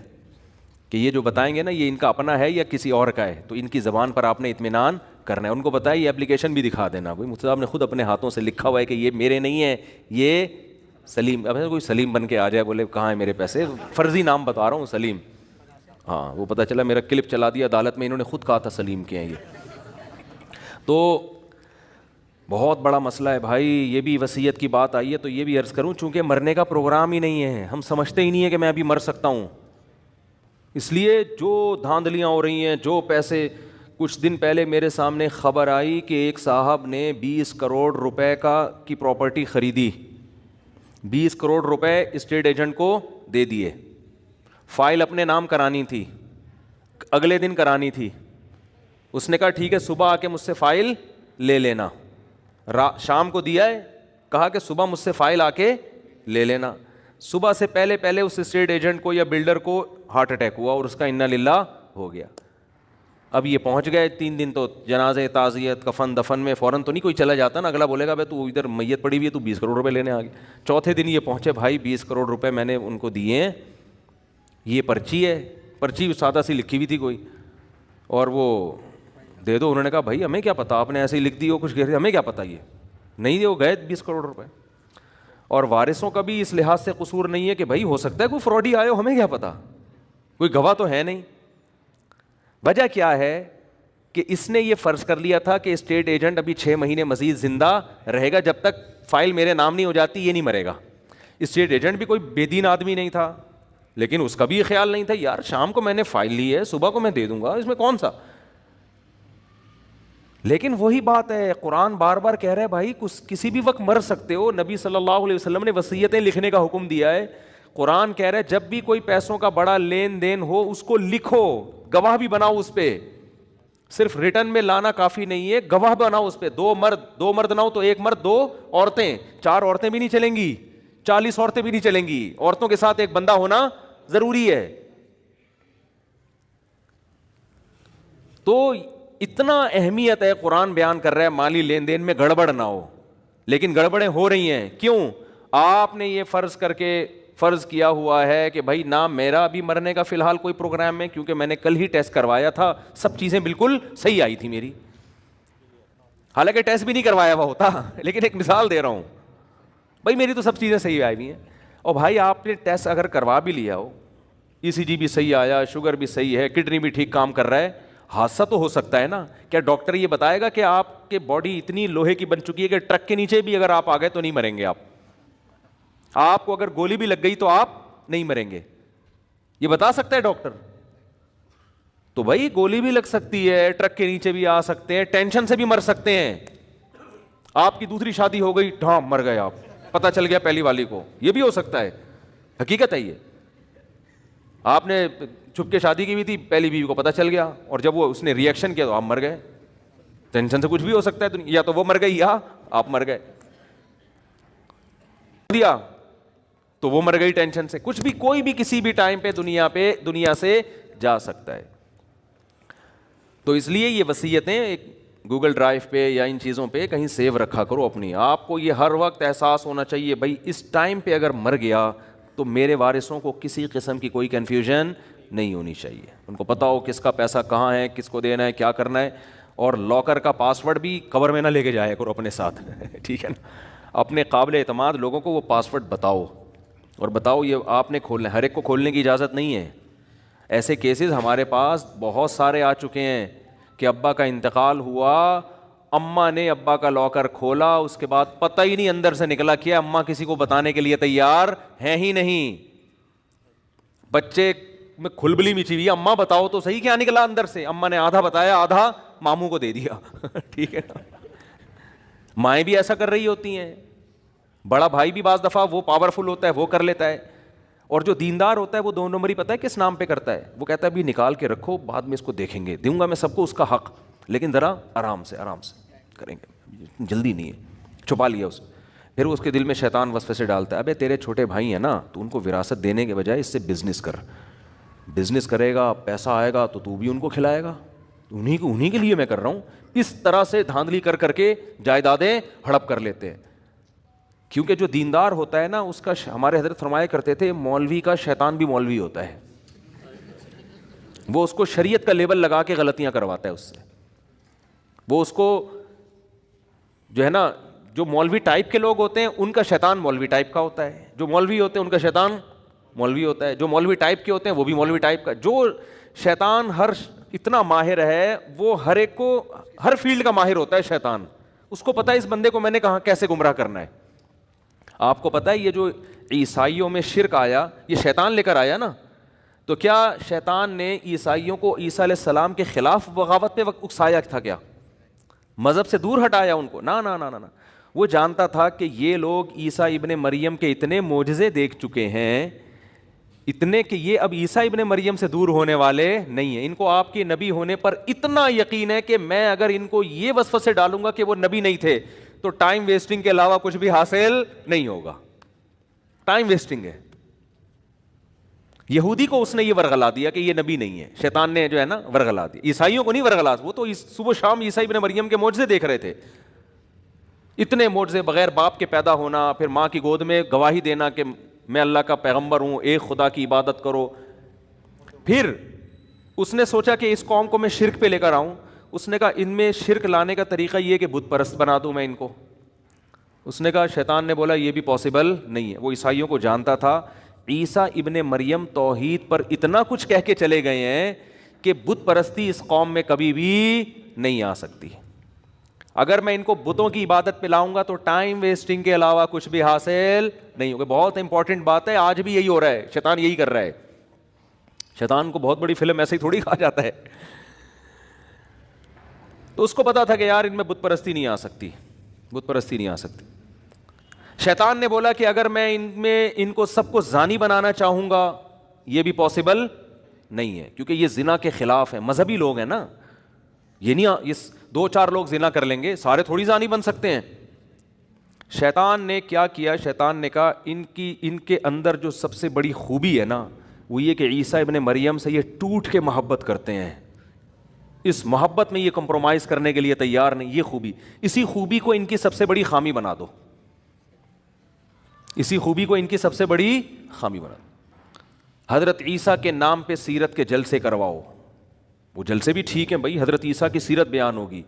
S1: کہ یہ جو بتائیں گے نا یہ ان کا اپنا ہے یا کسی اور کا ہے, تو ان کی زبان پر آپ نے اطمینان کرنا ہے. ان کو بتائیں یہ اپلیکیشن بھی دکھا دینا, بھائی مفتی صاحب نے خود اپنے ہاتھوں سے لکھا ہوا ہے کہ یہ میرے نہیں ہے, یہ سلیم. اب کوئی سلیم بن کے آ جائے بولے کہاں ہے میرے پیسے, فرضی نام بتا رہا ہوں سلیم, ہاں وہ پتہ چلا میرا کلپ چلا دیا عدالت میں, انہوں نے خود کہا تھا سلیم کے ہیں یہ. تو بہت بڑا مسئلہ ہے بھائی. یہ بھی وصیت کی بات آئی ہے تو یہ بھی عرض کروں, چونکہ مرنے کا پروگرام ہی نہیں ہے, ہم سمجھتے ہی نہیں ہے کہ میں ابھی مر سکتا ہوں, اس لیے جو دھاندلیاں ہو رہی ہیں, جو پیسے. کچھ دن پہلے میرے سامنے خبر آئی کہ ایک صاحب نے 20 کروڑ روپے کی پراپرٹی خریدی, 20 کروڑ روپے اسٹیٹ ایجنٹ کو دے دیے. فائل اپنے نام کرانی تھی, اگلے دن کرانی تھی, اس نے کہا ٹھیک ہے صبح آ کے مجھ سے فائل لے لینا. شام کو دیا ہے, کہا کہ صبح مجھ سے فائل آ کے لے لینا. صبح سے پہلے اس اسٹیٹ ایجنٹ کو یا بلڈر کو ہارٹ اٹیک ہوا اور اس کا انا للہ ہو گیا. اب یہ پہنچ گئے 3 دن, تو جنازے, تعزیت, کفن دفن میں فوراً تو نہیں کوئی چلا جاتا نا, اگلا بولے گا بھائی تو ادھر میت پڑی ہوئی ہے تو 20 کروڑ روپے لینے آ گئے. چوتھے دن یہ پہنچے, بھائی 20 کروڑ روپے میں نے ان کو دیے ہیں, یہ پرچی ہے, پرچی سادہ سی لکھی ہوئی تھی کوئی, اور وہ دے دو. انہوں نے کہا بھائی ہمیں کیا پتا, آپ نے ایسے ہی لکھ دی ہو کچھ, ہمیں کیا پتا, یہ نہیں دے, وہ گئے 20 کروڑ روپے. اور وارثوں کا بھی اس لحاظ سے قصور نہیں ہے کہ بھائی ہو سکتا ہے کوئی فراڈی آئے ہو, ہمیں کیا پتا, کوئی گواہ تو ہے نہیں. وجہ کیا ہے کہ اس نے یہ فرض کر لیا تھا کہ اسٹیٹ ایجنٹ ابھی 6 مہینے مزید زندہ رہے گا, جب تک فائل میرے نام نہیں ہو جاتی یہ نہیں مرے گا. اسٹیٹ ایجنٹ بھی کوئی بے دین آدمی نہیں تھا, لیکن اس کا بھی یہ خیال نہیں تھا یار شام کو میں نے فائل لی ہے, صبح کو میں دے دوں گا, اس میں کون سا. لیکن وہی بات ہے, قرآن بار بار کہہ رہا ہے بھائی کسی بھی وقت مر سکتے ہو. نبی صلی اللہ علیہ وسلم نے وصیتیں لکھنے کا حکم دیا ہے. قرآن کہہ رہا ہے جب بھی کوئی پیسوں کا بڑا لین دین ہو اس کو لکھو, گواہ بھی بناؤ اس پہ, صرف ریٹرن میں لانا کافی نہیں ہے, گواہ بناؤ اس پہ. 2 مرد نہ ہو تو 1 مرد 2 عورتیں, 4 عورتیں بھی نہیں چلیں گی, 40 عورتیں بھی نہیں چلیں گی, عورتوں کے ساتھ ایک بندہ ہونا ضروری ہے. تو اتنا اہمیت ہے, قرآن بیان کر رہا ہے مالی لین دین میں گڑبڑ نہ ہو, لیکن گڑبڑیں ہو رہی ہیں. کیوں؟ آپ نے یہ فرض کیا ہوا ہے کہ بھائی نہ میرا ابھی مرنے کا فی الحال کوئی پروگرام ہے, کیونکہ میں نے کل ہی ٹیسٹ کروایا تھا, سب چیزیں بالکل صحیح آئی تھی میری, حالانکہ ٹیسٹ بھی نہیں کروایا ہوا ہوتا, لیکن ایک مثال دے رہا ہوں, بھائی میری تو سب چیزیں صحیح آئی ہوئی ہیں. اور بھائی آپ نے ٹیسٹ اگر کروا بھی لیا ہو, ECG بھی صحیح آیا, شوگر بھی صحیح ہے, کڈنی بھی ٹھیک کام کر رہا ہے, حادثہ تو ہو سکتا ہے نا. کیا ڈاکٹر یہ بتائے گا کہ آپ کے باڈی اتنی لوہے کی بن چکی ہے کہ ٹرک کے نیچے بھی اگر آپ آ گئے تو نہیں مریں گے آپ کو اگر گولی بھی لگ گئی تو آپ نہیں مریں گے, یہ بتا سکتا ہے ڈاکٹر؟ تو بھائی گولی بھی لگ سکتی ہے, ٹرک کے نیچے بھی آ سکتے ہیں, ٹینشن سے بھی مر سکتے ہیں. آپ کی دوسری شادی ہو گئی, ڈھام مر گئے آپ, پتہ چل گیا پہلی والی کو, یہ بھی ہو سکتا ہے, حقیقت ہے یہ. آپ نے چھپ کے شادی کی ہوئی تھی, پہلی بیوی کو پتہ چل گیا, اور جب وہ اس نے ریئیکشن کیا تو آپ مر گئے. ٹینشن سے کچھ بھی ہو سکتا ہے, یا تو وہ مر گئی یا آپ مر گئے, دیا تو وہ مر گئی ٹینشن سے. کچھ بھی, کوئی بھی کسی بھی ٹائم پہ دنیا سے جا سکتا ہے. تو اس لیے یہ وصیتیں ایک گوگل ڈرائیو پہ یا ان چیزوں پہ کہیں سیو رکھا کرو اپنی. آپ کو یہ ہر وقت احساس ہونا چاہیے بھائی اس ٹائم پہ اگر مر گیا تو میرے وارثوں کو کسی قسم کی کوئی کنفیوژن نہیں ہونی چاہیے. ان کو پتہ ہو کس کا پیسہ کہاں ہے, کس کو دینا ہے, کیا کرنا ہے. اور لاکر کا پاس ورڈ بھی قبر میں نہ لے کے جایا کرو اپنے ساتھ, ٹھیک ہے نا. اپنے قابل اعتماد لوگوں کو وہ پاس ورڈ بتاؤ, اور بتاؤ یہ آپ نے کھولنا ہے, ہر ایک کو کھولنے کی اجازت نہیں ہے. ایسے کیسز ہمارے پاس بہت سارے آ چکے ہیں کہ ابا کا انتقال ہوا, اماں نے ابا کا لاکر کھولا, اس کے بعد پتہ ہی نہیں اندر سے نکلا کیا, اماں کسی کو بتانے کے لیے تیار ہیں ہی نہیں. بچے میں کھلبلی مچی ہوئی, اماں بتاؤ تو صحیح کیا نکلا اندر سے. اماں نے آدھا بتایا, آدھا ماموں کو دے دیا, ٹھیک ہے نا. مائیں بھی ایسا کر رہی ہوتی ہیں. بڑا بھائی بھی بعض دفعہ وہ پاورفل ہوتا ہے, وہ کر لیتا ہے. اور جو دیندار ہوتا ہے وہ 2 نمبری پتہ ہے کس نام پہ کرتا ہے, وہ کہتا ہے ابھی نکال کے رکھو, بعد میں اس کو دیکھیں گے, دوں گا میں سب کو اس کا حق, لیکن ذرا آرام سے کریں گے, جلدی نہیں ہے. چھپا لیا اسے. پھر اس کے دل میں شیطان وسوسے سے ڈالتا ہے, ابے تیرے چھوٹے بھائی ہیں نا, تو ان کو وراثت دینے کے بجائے اس سے بزنس کر. بزنس کرے گا, پیسہ آئے گا تو بھی ان کو کھلائے گا, انہی کے لیے میں کر رہا ہوں. اس طرح سے دھاندلی کر کے جائیدادیں ہڑپ کر لیتے ہیں. کیونکہ جو دیندار ہوتا ہے نا, اس کا, ہمارے حضرت فرمایا کرتے تھے, مولوی کا شیطان بھی مولوی ہوتا ہے. وہ اس کو شریعت کا لیبل لگا کے غلطیاں کرواتا ہے اس سے. وہ اس کو جو ہے نا, جو مولوی ٹائپ کے لوگ ہوتے ہیں ان کا شیطان مولوی ٹائپ کا ہوتا ہے, جو مولوی ہوتے ہیں ان کا شیطان مولوی ہوتا ہے, جو مولوی ٹائپ کے ہوتے ہیں وہ بھی مولوی ٹائپ کا. جو شیطان اتنا ماہر ہے, وہ ہر ایک کو, ہر فیلڈ کا ماہر ہوتا ہے شیطان. اس کو پتا ہے اس بندے کو میں نے کہاں کیسے گمراہ کرنا ہے. آپ کو پتا ہے یہ جو عیسائیوں میں شرک آیا, یہ شیطان لے کر آیا نا. تو کیا شیطان نے عیسائیوں کو عیسیٰ علیہ السلام کے خلاف بغاوت پہ اکسایا تھا کیا؟ مذہب سے دور ہٹایا ان کو؟ نا نا نا نا. وہ جانتا تھا کہ یہ لوگ عیسیٰ ابن مریم کے اتنے معجزے دیکھ چکے ہیں, اتنے کہ یہ اب عیسیٰ ابن مریم سے دور ہونے والے نہیں ہیں. ان کو آپ کے نبی ہونے پر اتنا یقین ہے کہ میں اگر ان کو یہ وسوسے ڈالوں گا کہ وہ نبی نہیں تھے تو ٹائم ویسٹنگ کے علاوہ کچھ بھی حاصل نہیں ہوگا. ٹائم ویسٹنگ ہے. یہودی کو اس نے یہ ورغلا دیا کہ یہ نبی نہیں ہے, شیطان نے جو ہے نا ورغلا دیا. عیسائیوں کو نہیں ورغلا, وہ تو صبح شام عیسیٰ ابن مریم کے معجزے دیکھ رہے تھے. اتنے معجزے, بغیر باپ کے پیدا ہونا, پھر ماں کی گود میں گواہی دینا کہ میں اللہ کا پیغمبر ہوں, ایک خدا کی عبادت کرو. پھر اس نے سوچا کہ اس قوم کو میں شرک پہ لے کر آؤں. اس نے کہا ان میں شرک لانے کا طریقہ یہ کہ بت پرست بنا دوں میں ان کو. اس نے کہا, شیطان نے بولا یہ بھی پاسبل نہیں ہے. وہ عیسائیوں کو جانتا تھا. عیسیٰ ابن مریم توحید پر اتنا کچھ کہہ کے چلے گئے ہیں کہ بت پرستی اس قوم میں کبھی بھی نہیں آ سکتی. اگر میں ان کو بتوں کی عبادت پہ لاؤں گا تو ٹائم ویسٹنگ کے علاوہ کچھ بھی حاصل نہیں ہوگا. بہت امپورٹنٹ بات ہے, آج بھی یہی ہو رہا ہے, شیطان یہی کر رہا ہے. شیطان کو بہت بڑی فلم ایسے ہی تھوڑی کہا جاتا ہے. تو اس کو پتا تھا کہ یار ان میں بت پرستی نہیں آ سکتی, بت پرستی نہیں آ سکتی. شیطان نے بولا کہ اگر میں ان کو سب کو زانی بنانا چاہوں گا یہ بھی پاسبل نہیں ہے, کیونکہ یہ زنا کے خلاف ہے. مذہبی لوگ ہیں نا, یہ نہیں, یہ 2-4 لوگ زنا کر لیں گے, سارے تھوڑی زانی بن سکتے ہیں. شیطان نے کیا کیا, شیطان نے کہا ان کے اندر جو سب سے بڑی خوبی ہے نا وہ یہ کہ عیسیٰ ابن مریم سے یہ ٹوٹ کے محبت کرتے ہیں. اس محبت میں یہ کمپرومائز کرنے کے لیے تیار نہیں. یہ خوبی, اسی خوبی کو ان کی سب سے بڑی خامی بنا دو, اسی خوبی کو ان کی سب سے بڑی خامی بنا دو. حضرت عیسیٰ کے نام پہ سیرت کے جلسے کرواؤ. وہ جلسے بھی ٹھیک ہیں بھائی, حضرت عیسیٰ کی سیرت بیان ہوگی,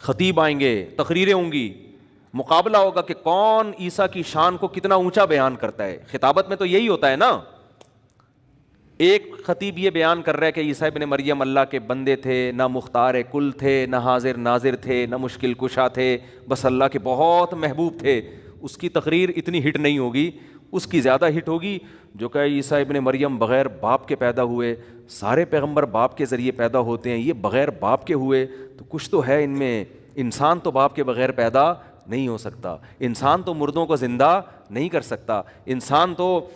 S1: خطیب آئیں گے, تقریریں ہوں گی, مقابلہ ہوگا کہ کون عیسیٰ کی شان کو کتنا اونچا بیان کرتا ہے. خطابت میں تو یہی ہوتا ہے نا. ایک خطیب یہ بیان کر رہا ہے کہ عیسیٰ ابن مریم اللہ کے بندے تھے, نہ مختار کل تھے, نہ حاضر ناظر تھے, نہ مشکل کشا تھے, بس اللہ کے بہت محبوب تھے. اس کی تقریر اتنی ہٹ نہیں ہوگی, اس کی زیادہ ہٹ ہوگی جو کہ عیسیٰ ابن مریم بغیر باپ کے پیدا ہوئے. سارے پیغمبر باپ کے ذریعے پیدا ہوتے ہیں, یہ بغیر باپ کے ہوئے, تو کچھ تو ہے ان میں, انسان تو باپ کے بغیر پیدا نہیں ہو سکتا. انسان تو مردوں کو زندہ نہیں کر سکتا. انسان تو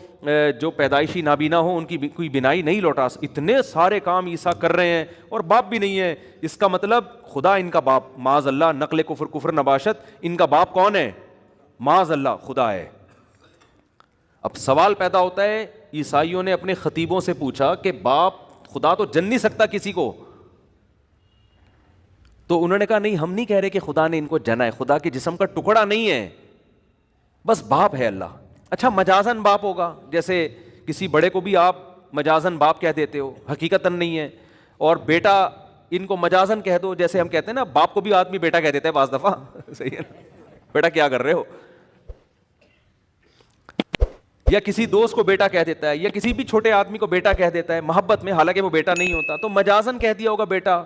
S1: جو پیدائشی نابینا ہو ان کی کوئی بینائی نہیں لوٹا. اتنے سارے کام عیسیٰ کر رہے ہیں اور باپ بھی نہیں ہے. اس کا مطلب خدا ان کا باپ, معاذ اللہ, نقل کفر نباشت, ان کا باپ کون ہے؟ معاذ اللہ خدا ہے. اب سوال پیدا ہوتا ہے, عیسائیوں نے اپنے خطیبوں سے پوچھا کہ باپ خدا تو جن نہیں سکتا کسی کو, تو انہوں نے کہا نہیں, ہم نہیں کہہ رہے کہ خدا نے ان کو جنا ہے, خدا کے جسم کا ٹکڑا نہیں ہے, بس باپ ہے اللہ. اچھا مجازن باپ ہوگا, جیسے کسی بڑے کو بھی آپ مجازن باپ کہہ دیتے ہو, حقیقتاً نہیں ہے. اور بیٹا ان کو مجازن کہہ دو, جیسے ہم کہتے ہیں نا باپ کو بھی آدمی بیٹا کہہ دیتا ہے بعض دفعہ, صحیح ہے نا, بیٹا کیا کر رہے ہو, یا کسی دوست کو بیٹا کہہ دیتا ہے, یا کسی بھی چھوٹے آدمی کو بیٹا کہہ دیتا ہے محبت میں, حالانکہ وہ بیٹا نہیں ہوتا, تو مجازن کہہ دیا ہوگا بیٹا.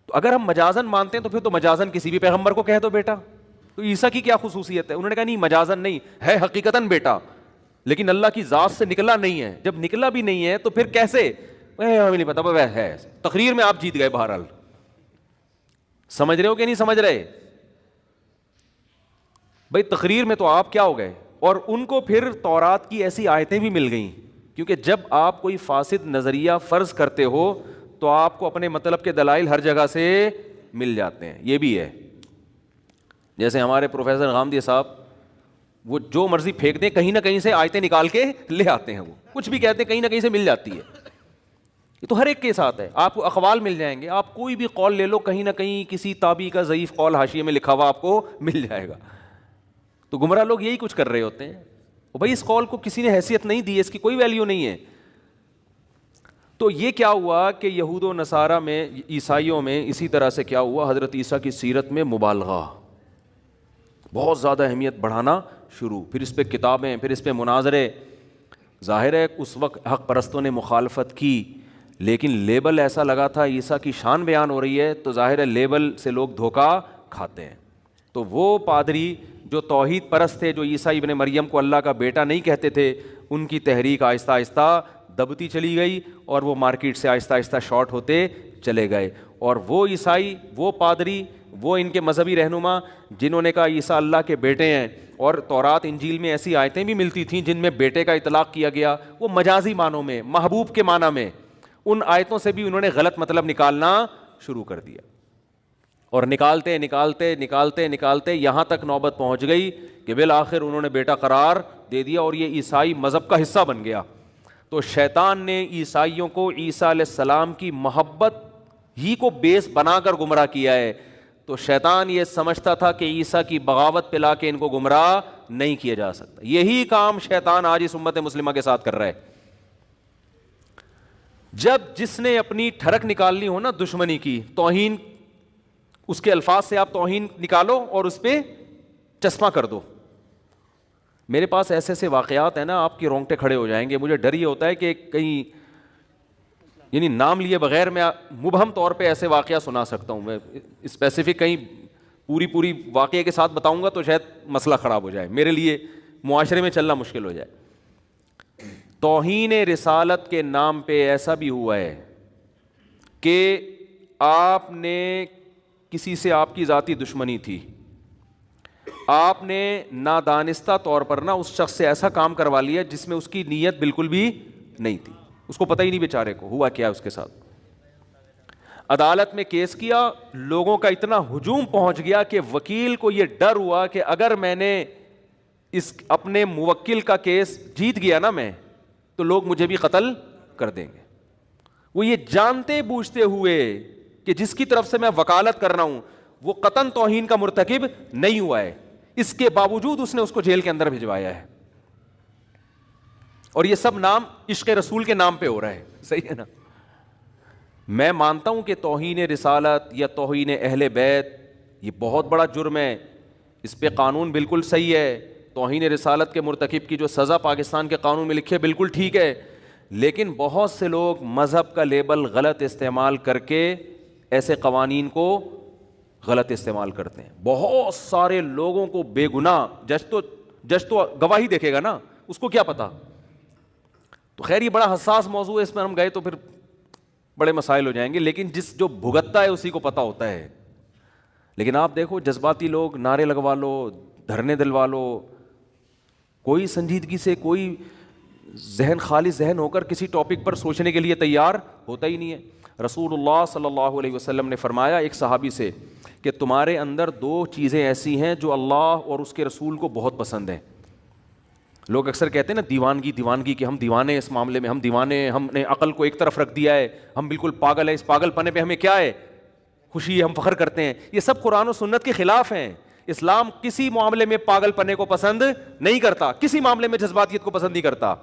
S1: تو اگر ہم مجازن مانتے ہیں تو پھر تو مجازن کسی بھی پیغمبر کو کہہ دو بیٹا. تو عیسیٰ کی کیا خصوصیت ہے؟ انہوں نے کہا نہیں مجازن نہیں ہے, حقیقتاً بیٹا, لیکن اللہ کی ذات سے نکلا نہیں ہے. جب نکلا بھی نہیں ہے تو پھر کیسے؟ ہمیں نہیں پتا, وہ ہے. تقریر میں آپ جیت گئے بہرحال. سمجھ رہے ہو کہ نہیں سمجھ رہے بھائی؟ تقریر میں تو آپ کیا ہو گئے. اور ان کو پھر تورات کی ایسی آیتیں بھی مل گئیں, کیونکہ جب آپ کوئی فاسد نظریہ فرض کرتے ہو تو آپ کو اپنے مطلب کے دلائل ہر جگہ سے مل جاتے ہیں. یہ بھی ہے, جیسے ہمارے پروفیسر غامدی صاحب, وہ جو مرضی پھینک دیں کہیں نہ کہیں سے آیتیں نکال کے لے آتے ہیں. وہ کچھ بھی کہتے ہیں کہیں نہ کہیں سے مل جاتی ہے. یہ تو ہر ایک کے ساتھ ہے. آپ کو اقوال مل جائیں گے, آپ کوئی بھی قول لے لو, کہیں نہ کہیں کسی تابعی کا ضعیف قول حاشیے میں لکھا ہوا آپ کو مل جائے گا. تو گمراہ لوگ یہی کچھ کر رہے ہوتے ہیں. بھائی اس قول کو کسی نے حیثیت نہیں دی, اس کی کوئی ویلیو نہیں ہے. تو یہ کیا ہوا کہ یہود و نصارہ میں, عیسائیوں میں اسی طرح سے کیا ہوا, حضرت عیسیٰ کی سیرت میں مبالغہ, بہت زیادہ اہمیت بڑھانا شروع. پھر اس پہ کتابیں, پھر اس پہ مناظرے. ظاہر ہے اس وقت حق پرستوں نے مخالفت کی, لیکن لیبل ایسا لگا تھا عیسیٰ کی شان بیان ہو رہی ہے, تو ظاہر ہے لیبل سے لوگ دھوکہ کھاتے ہیں. تو وہ پادری جو توحید پرست تھے, جو عیسیٰ ابن مریم کو اللہ کا بیٹا نہیں کہتے تھے, ان کی تحریک آہستہ آہستہ دبتی چلی گئی اور وہ مارکیٹ سے آہستہ آہستہ شارٹ ہوتے چلے گئے. اور وہ عیسائی, وہ پادری, وہ ان کے مذہبی رہنما جنہوں نے کہا عیسیٰ اللہ کے بیٹے ہیں, اور تورات انجیل میں ایسی آیتیں بھی ملتی تھیں جن میں بیٹے کا اطلاق کیا گیا, وہ مجازی معنوں میں, محبوب کے معنی میں, ان آیتوں سے بھی انہوں نے غلط مطلب نکالنا شروع کر دیا. اور نکالتے نکالتے نکالتے نکالتے یہاں تک نوبت پہنچ گئی کہ بالآخر انہوں نے بیٹا قرار دے دیا, اور یہ عیسائی مذہب کا حصہ بن گیا. تو شیطان نے عیسائیوں کو عیسیٰ علیہ السلام کی محبت ہی کو بیس بنا کر گمراہ کیا ہے. تو شیطان یہ سمجھتا تھا کہ عیسیٰ کی بغاوت پہ لا کے ان کو گمراہ نہیں کیا جا سکتا. یہی کام شیطان آج اس امت مسلمہ کے ساتھ کر رہا ہے. جب جس نے اپنی ٹھڑک نکالنی ہو نا دشمنی کی, توہین, اس کے الفاظ سے آپ توہین نکالو اور اس پہ چشمہ کر دو. میرے پاس ایسے ایسے واقعات ہیں نا, آپ کے رونگٹے کھڑے ہو جائیں گے. مجھے ڈر یہ ہوتا ہے کہ کہیں, یعنی نام لیے بغیر میں مبہم طور پہ ایسے واقعہ سنا سکتا ہوں. میں اسپیسیفک کہیں پوری واقعے کے ساتھ بتاؤں گا تو شاید مسئلہ خراب ہو جائے, میرے لیے معاشرے میں چلنا مشکل ہو جائے. توہین رسالت کے نام پہ ایسا بھی ہوا ہے کہ آپ نے کسی سے, آپ کی ذاتی دشمنی تھی, آپ نے نادانستہ طور پر نا اس شخص سے ایسا کام کروا لیا جس میں اس کی نیت بالکل بھی نہیں تھی, اس کو پتہ ہی نہیں بیچارے کو ہوا کیا اس کے ساتھ. عدالت میں کیس کیا, لوگوں کا اتنا ہجوم پہنچ گیا کہ وکیل کو یہ ڈر ہوا کہ اگر میں نے اس اپنے موکل کا کیس جیت گیا نا میں, تو لوگ مجھے بھی قتل کر دیں گے. وہ یہ جانتے بوجھتے ہوئے کہ جس کی طرف سے میں وکالت کر رہا ہوں وہ قطعاً توہین کا مرتکب نہیں ہوا ہے, اس کے باوجود اس نے اس کو جیل کے اندر بھجوایا ہے. اور یہ سب نام عشق رسول کے نام پہ ہو رہا ہے. صحیح ہے نا. میں مانتا ہوں کہ توہین رسالت یا توہین اہل بیت یہ بہت بڑا جرم ہے, اس پہ قانون بالکل صحیح ہے. توہین رسالت کے مرتکب کی جو سزا پاکستان کے قانون میں لکھی ہے بالکل ٹھیک ہے, لیکن بہت سے لوگ مذہب کا لیبل غلط استعمال کر کے ایسے قوانین کو غلط استعمال کرتے ہیں. بہت سارے لوگوں کو بے گناہ, جج تو گواہی دیکھے گا نا, اس کو کیا پتا. تو خیر یہ بڑا حساس موضوع ہے, اس میں ہم گئے تو پھر بڑے مسائل ہو جائیں گے, لیکن جو بھگتتا ہے اسی کو پتا ہوتا ہے. لیکن آپ دیکھو جذباتی لوگ نعرے لگوا لو, دھرنے دلوا لو, کوئی سنجیدگی سے, کوئی ذہن خالی ذہن ہو کر کسی ٹاپک پر سوچنے کے لیے تیار ہوتا ہی نہیں ہے. رسول اللہ صلی اللہ علیہ وسلم نے فرمایا ایک صحابی سے کہ تمہارے اندر دو چیزیں ایسی ہیں جو اللہ اور اس کے رسول کو بہت پسند ہیں. لوگ اکثر کہتے ہیں نا دیوانگی کہ ہم دیوانے ہیں اس معاملے میں, ہم دیوانے ہیں, ہم نے عقل کو ایک طرف رکھ دیا ہے, ہم بالکل پاگل ہیں, اس پاگل پنے پہ ہمیں کیا ہے خوشی ہے, ہم فخر کرتے ہیں. یہ سب قرآن و سنت کے خلاف ہیں. اسلام کسی معاملے میں پاگل پنے کو پسند نہیں کرتا, کسی معاملے میں جذباتیت کو پسند نہیں کرتا.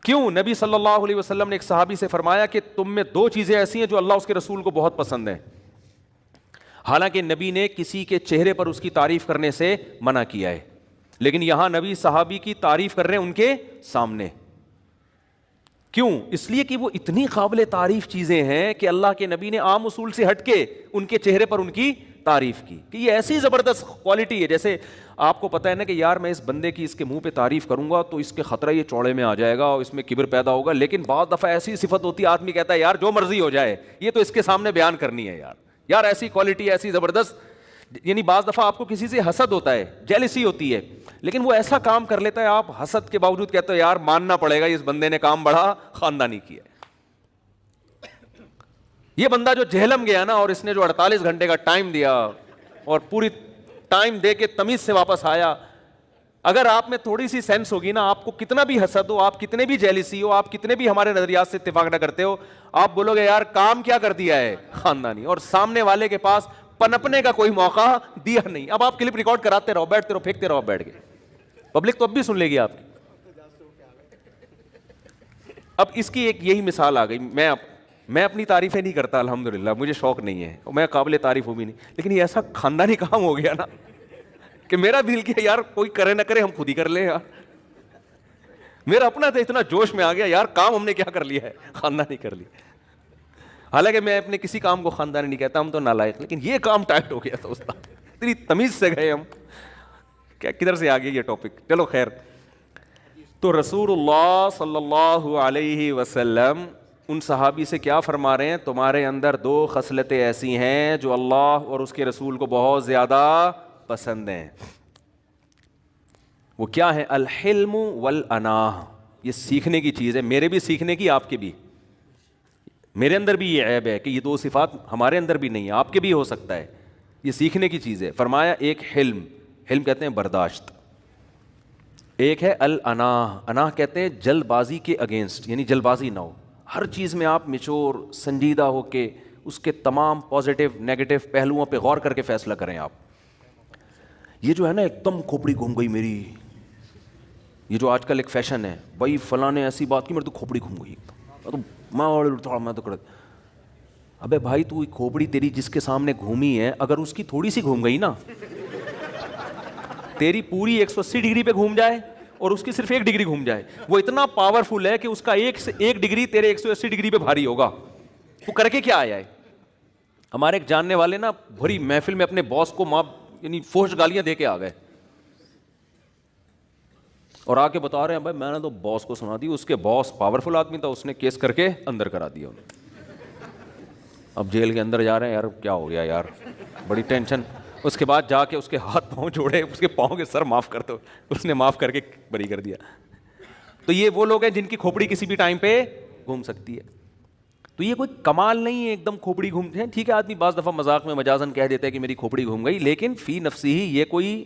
S1: کیوں؟ نبی صلی اللہ علیہ وسلم نے ایک صحابی سے فرمایا کہ تم میں دو چیزیں ایسی ہیں جو اللہ اس کے رسول کو بہت پسند ہیں. حالانکہ نبی نے کسی کے چہرے پر اس کی تعریف کرنے سے منع کیا ہے, لیکن یہاں نبی صحابی کی تعریف کر رہے ہیں ان کے سامنے. کیوں؟ اس لیے کہ وہ اتنی قابل تعریف چیزیں ہیں کہ اللہ کے نبی نے عام اصول سے ہٹ کے ان کے چہرے پر ان کی تعریف کی کہ یہ ایسی زبردست کوالٹی ہے. جیسے آپ کو پتہ ہے نا کہ یار میں اس بندے کی اس کے منہ پہ تعریف کروں گا تو اس کے خطرہ یہ چوڑے میں آ جائے گا اور اس میں کبر پیدا ہوگا, لیکن بعض دفعہ ایسی صفت ہوتی ہے آدمی کہتا ہے یار جو مرضی ہو جائے یہ تو اس کے سامنے بیان کرنی ہے, یار ایسی کوالٹی ایسی زبردست. یعنی بعض دفعہ آپ کو کسی سے حسد ہوتا ہے, جیلسی ہوتی ہے, لیکن وہ ایسا کام کر لیتا ہے آپ حسد کے باوجود کہتے ہو یار ماننا پڑے گا اس بندے نے کام بڑا خاندانی کیا. یہ بندہ جو جہلم گیا نا اور اس نے جو 48 گھنٹے کا ٹائم دیا اور پوری ٹائم دے کے تمیز سے واپس آیا, اگر آپ میں تھوڑی سی سینس ہوگی نا, آپ کو کتنا بھی حسد ہو, آپ کتنے بھی جیلسی ہو, آپ کتنے بھی ہمارے نظریات سے اتفاق نہ کرتے ہو, آپ بولو گے یار کام کیا کر دیا ہے خاندانی, اور سامنے والے کے پاس پنپنے کا کوئی موقع دیا نہیں. اب آپ کلپ ریکارڈ کراتے رہو, بیٹھتے رہو, پھینکتے رہو, بیٹھ گئے, پبلک تو اب بھی سن لے گی آپ کی. اب اس کی ایک یہی مثال آ گئی. میں اپنی تعریفیں نہیں کرتا الحمدللہ, مجھے شوق نہیں ہے, میں قابل تعریف ہوں بھی نہیں, لیکن یہ ایسا خاندانی کام ہو گیا نا کہ میرا دل کیا یار کوئی کرے نہ کرے ہم خود ہی کر لیں یار. میرا اپنا تو اتنا جوش میں آ گیا یار کام ہم نے کیا کر لیا ہے, خاندانی کر لیا. حالانکہ میں اپنے کسی کام کو خاندانی نہیں کہتا, ہم تو نالائق, لیکن یہ کام ٹائٹ ہو گیا تھا استاد, اتنی تمیز سے گئے ہم, کیا کدھر سے آ گیا یہ ٹاپک. چلو خیر. تو رسول اللہ صلی اللہ علیہ وسلم ان صحابی سے کیا فرما رہے ہیں, تمہارے اندر دو خصلتیں ایسی ہیں جو اللہ اور اس کے رسول کو بہت زیادہ پسند ہیں. وہ کیا ہے؟ الحلم والاناہ. یہ سیکھنے کی چیز ہے, میرے بھی سیکھنے کی, آپ کے بھی. میرے اندر بھی یہ عیب ہے کہ یہ دو صفات ہمارے اندر بھی نہیں ہے, آپ کے بھی ہو سکتا ہے. یہ سیکھنے کی چیز ہے. فرمایا ایک حلم کہتے ہیں برداشت, ایک ہے الاناہ. اناہ کہتے ہیں جلد بازی کے اگینسٹ, یعنی جلد بازی نہ ہو, ہر چیز میں آپ میچور سنجیدہ ہو کے اس کے تمام پازیٹیو نیگیٹو پہلوؤں پہ غور کر کے فیصلہ کریں آپ. یہ جو ہے نا ایک دم کھوپڑی گھوم گئی میری, یہ جو آج کل ایک فیشن ہے, بھائی فلاں نے ایسی بات کی میرے تو کھوپڑی گھوم گئی, میں تو کر, ابے بھائی تو کھوپڑی تیری جس کے سامنے گھومی ہے اگر اس کی تھوڑی سی گھوم گئی نا, تیری پوری 180 ڈگری پہ گھوم جائے اور اس کی صرف 1 ڈگری گھوم جائے, وہ اتنا پاورفل ہے کہ اس کا 1 ڈگری تیرے 180 ڈگری پہ بھاری ہوگا. وہ کر کے کیا آیا ہے؟ ہمارے ایک جاننے والے نا بھری محفل میں اپنے باس کو یعنی فوش گالیاں دے کے آ گئے اور آ کے بتا رہے ہیں بھائی میں نے تو باس کو سنا دی, اس کے باس پاورفل آدمی تھا, اس نے کیس کر کے اندر کرا دیا انہیں. اب جیل کے اندر جا رہے ہیں, یار کیا ہو گیا یار, بڑی ٹینشن. اس کے بعد جا کے اس کے ہاتھ پاؤں جوڑے, اس کے پاؤں کے سر معاف کر دو, اس نے معاف کر کے بری کر دیا. تو یہ وہ لوگ ہیں جن کی کھوپڑی کسی بھی ٹائم پہ گھوم سکتی ہے. تو یہ کوئی کمال نہیں ہے ایک دم کھوپڑی گھومتے ہیں. ٹھیک ہے آدمی بعض دفعہ مذاق میں مجازن کہہ دیتا ہے کہ میری کھوپڑی گھوم گئی, لیکن فی نفسی ہی یہ کوئی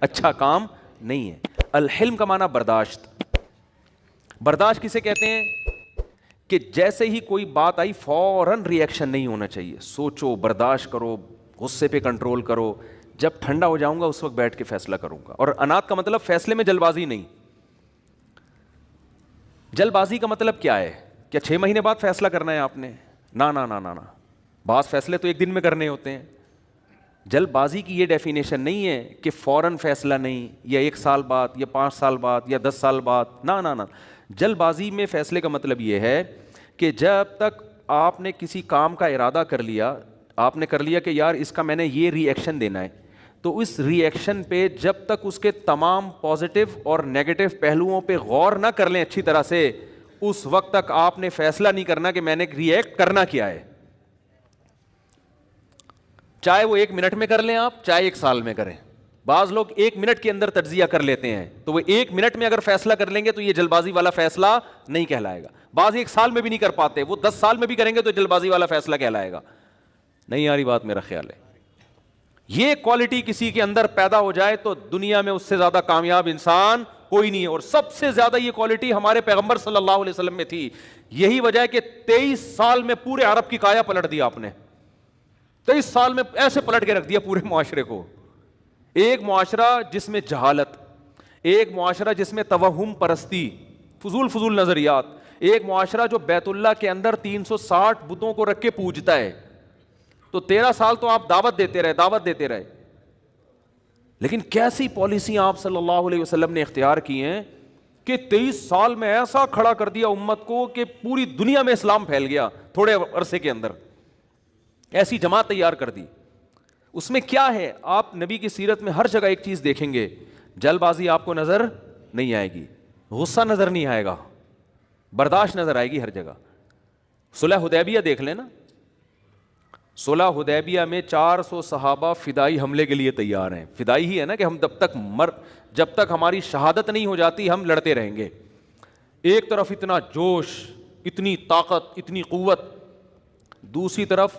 S1: اچھا کام نہیں ہے. الحلم کا معنی برداشت. برداشت کسے کہتے ہیں؟ کہ جیسے ہی کوئی بات آئی فوراً ری ایکشن نہیں ہونا چاہیے, سوچو, برداشت کرو, غصے پہ کنٹرول کرو, جب ٹھنڈا ہو جاؤں گا اس وقت بیٹھ کے فیصلہ کروں گا. اور انات کا مطلب فیصلے میں جلد بازی نہیں. جلد بازی کا مطلب کیا ہے؟ کیا 6 مہینے بعد فیصلہ کرنا ہے آپ نے؟ نہ, بعض فیصلے تو 1 دن میں کرنے ہوتے ہیں. جلد بازی کی یہ ڈیفینیشن نہیں ہے کہ فوراً فیصلہ نہیں, یا 1 سال بعد, یا 5 سال بعد, یا 10 سال بعد. نہ. جلد بازی میں فیصلے کا مطلب یہ ہے کہ جب تک آپ نے کسی کام کا ارادہ کر لیا, آپ نے کر لیا کہ یار اس کا میں نے یہ ری ایکشن دینا ہے, تو اس ری ایکشن پہ جب تک اس کے تمام پازیٹیو اور نیگیٹو پہلوؤں پہ غور نہ کر لیں اچھی طرح سے, اس وقت تک آپ نے فیصلہ نہیں کرنا کہ میں نے ری ایکٹ کرنا کیا ہے. چاہے وہ 1 منٹ میں کر لیں آپ، چاہے 1 سال میں کریں. بعض لوگ 1 منٹ کے اندر تجزیہ کر لیتے ہیں، تو وہ 1 منٹ میں اگر فیصلہ کر لیں گے تو یہ جلد بازی والا فیصلہ نہیں کہلائے گا. بعض 1 سال میں بھی نہیں کر پاتے، وہ 10 سال میں بھی کریں گے تو جلد بازی والا فیصلہ کہلائے گا. نہیں آ رہی بات؟ میرا خیال ہے یہ کوالٹی کسی کے اندر پیدا ہو جائے تو دنیا میں اس سے زیادہ کامیاب انسان کوئی نہیں ہے. اور سب سے زیادہ یہ کوالٹی ہمارے پیغمبر صلی اللہ علیہ وسلم میں تھی. یہی وجہ ہے کہ 23 سال میں پورے عرب کی کایا پلٹ دیا آپ نے. 23 سال میں ایسے پلٹ کے رکھ دیا پورے معاشرے کو. ایک معاشرہ جس میں جہالت، ایک معاشرہ جس میں توہم پرستی، فضول نظریات، ایک معاشرہ جو بیت اللہ کے اندر 360 بتوں کو رکھ کے پوجتا ہے. تو 13 سال تو آپ دعوت دیتے رہے. لیکن کیسی پالیسیاں آپ صلی اللہ علیہ وسلم نے اختیار کی ہیں کہ 23 سال میں ایسا کھڑا کر دیا امت کو کہ پوری دنیا میں اسلام پھیل گیا تھوڑے عرصے کے اندر. ایسی جماعت تیار کر دی. اس میں کیا ہے؟ آپ نبی کی سیرت میں ہر جگہ ایک چیز دیکھیں گے، جلد بازی آپ کو نظر نہیں آئے گی، غصہ نظر نہیں آئے گا، برداشت نظر آئے گی ہر جگہ. صلح حدیبیہ دیکھ لیں نا، صلح حدیبیہ میں 400 صحابہ فدائی حملے کے لیے تیار ہیں. فدائی ہی ہے نا کہ ہم جب تک ہماری شہادت نہیں ہو جاتی ہم لڑتے رہیں گے. ایک طرف اتنا جوش، اتنی طاقت، اتنی قوت، دوسری طرف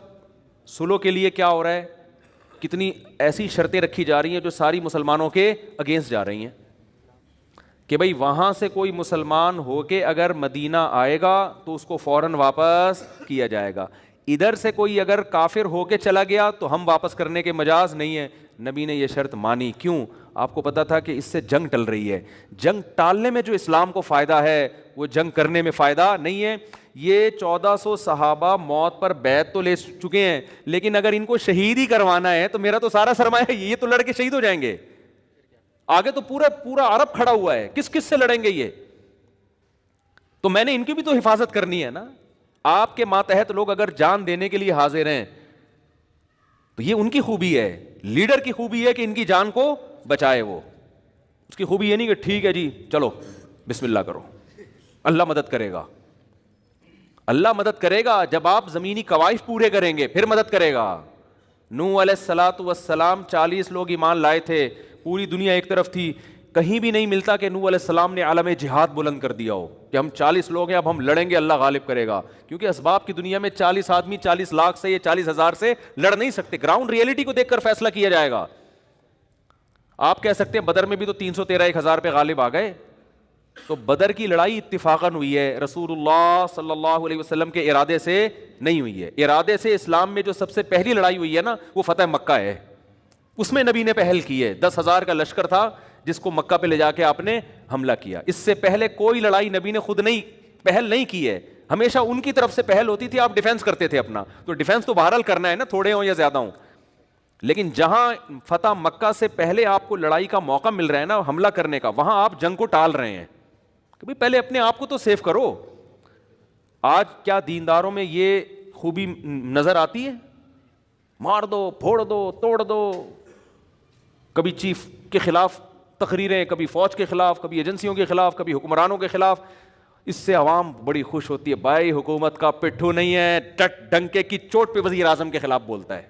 S1: صلح کے لیے کیا ہو رہا ہے؟ کتنی ایسی شرطیں رکھی جا رہی ہیں جو ساری مسلمانوں کے اگینسٹ جا رہی ہیں کہ بھئی وہاں سے کوئی مسلمان ہو کے اگر مدینہ آئے گا تو اس کو فوراً واپس کیا جائے گا. ادھر سے کوئی اگر کافر ہو کے چلا گیا تو ہم واپس کرنے کے مجاز نہیں ہے. نبی نے یہ شرط مانی. کیوں؟ آپ کو پتا تھا کہ اس سے جنگ ٹل رہی ہے. جنگ ٹالنے میں جو اسلام کو فائدہ ہے وہ جنگ کرنے میں فائدہ نہیں ہے. یہ 1400 صحابہ موت پر بیعت تو لے چکے ہیں، لیکن اگر ان کو شہید ہی کروانا ہے تو میرا تو سارا سرمایہ یہ تو لڑ کے شہید ہو جائیں گے. آگے تو پورا عرب کھڑا ہوا ہے، کس سے لڑیں گے یہ؟ تو میں نے ان کی بھی تو حفاظت کرنی ہے نا. آپ کے ماتحت لوگ اگر جان دینے کے لیے حاضر ہیں تو یہ ان کی خوبی ہے. لیڈر کی خوبی ہے کہ ان کی جان کو بچائے. وہ اس کی خوبی یہ نہیں کہ ٹھیک ہے جی چلو بسم اللہ کرو، اللہ مدد کرے گا. اللہ مدد کرے گا جب آپ زمینی قوائف پورے کریں گے، پھر مدد کرے گا. نوح علیہ الصلوۃ والسلام 40 لوگ ایمان لائے تھے، پوری دنیا ایک طرف تھی. کہیں بھی نہیں ملتا کہ نوح علیہ السلام نے عالم جہاد بلند کر دیا ہو کہ ہم 40 لوگ ہیں اب ہم لڑیں گے اللہ غالب کرے گا. کیونکہ اسباب کی دنیا میں 40 آدمی 40 لاکھ سے یا 40,000 سے لڑ نہیں سکتے. گراؤنڈ ریئلٹی کو دیکھ کر فیصلہ کیا جائے گا. آپ کہہ سکتے ہیں بدر میں بھی تو 313,000 پہ غالب آ گئے. تو بدر کی لڑائی اتفاقاً ہوئی ہے، رسول اللہ صلی اللہ علیہ وسلم کے ارادے سے نہیں ہوئی ہے. ارادے سے اسلام میں جو سب سے پہلی لڑائی ہوئی ہے نا وہ فتح مکہ ہے. اس میں نبی نے پہل کی ہے. 10,000 کا لشکر تھا جس کو مکہ پہ لے جا کے آپ نے حملہ کیا. اس سے پہلے کوئی لڑائی نبی نے خود پہل نہیں کی ہے. ہمیشہ ان کی طرف سے پہل ہوتی تھی، آپ ڈیفینس کرتے تھے اپنا. تو ڈیفینس تو بہرحال کرنا ہے نا، تھوڑے ہوں یا زیادہ ہوں. لیکن جہاں فتح مکہ سے پہلے آپ کو لڑائی کا موقع مل رہا ہے نا حملہ کرنے کا، وہاں آپ جنگ کو ٹال رہے ہیں کہ بھئی پہلے اپنے آپ کو تو سیف کرو. آج کیا دینداروں میں یہ خوبی نظر آتی ہے؟ مار دو، پھوڑ دو، توڑ دو. کبھی چیف کے خلاف تقریریں، کبھی فوج کے خلاف، کبھی ایجنسیوں کے خلاف، کبھی حکمرانوں کے خلاف. اس سے عوام بڑی خوش ہوتی ہے. بھائی حکومت کا پٹھو نہیں ہے، ڈنکے کی چوٹ پہ وزیر اعظم کے خلاف بولتا ہے،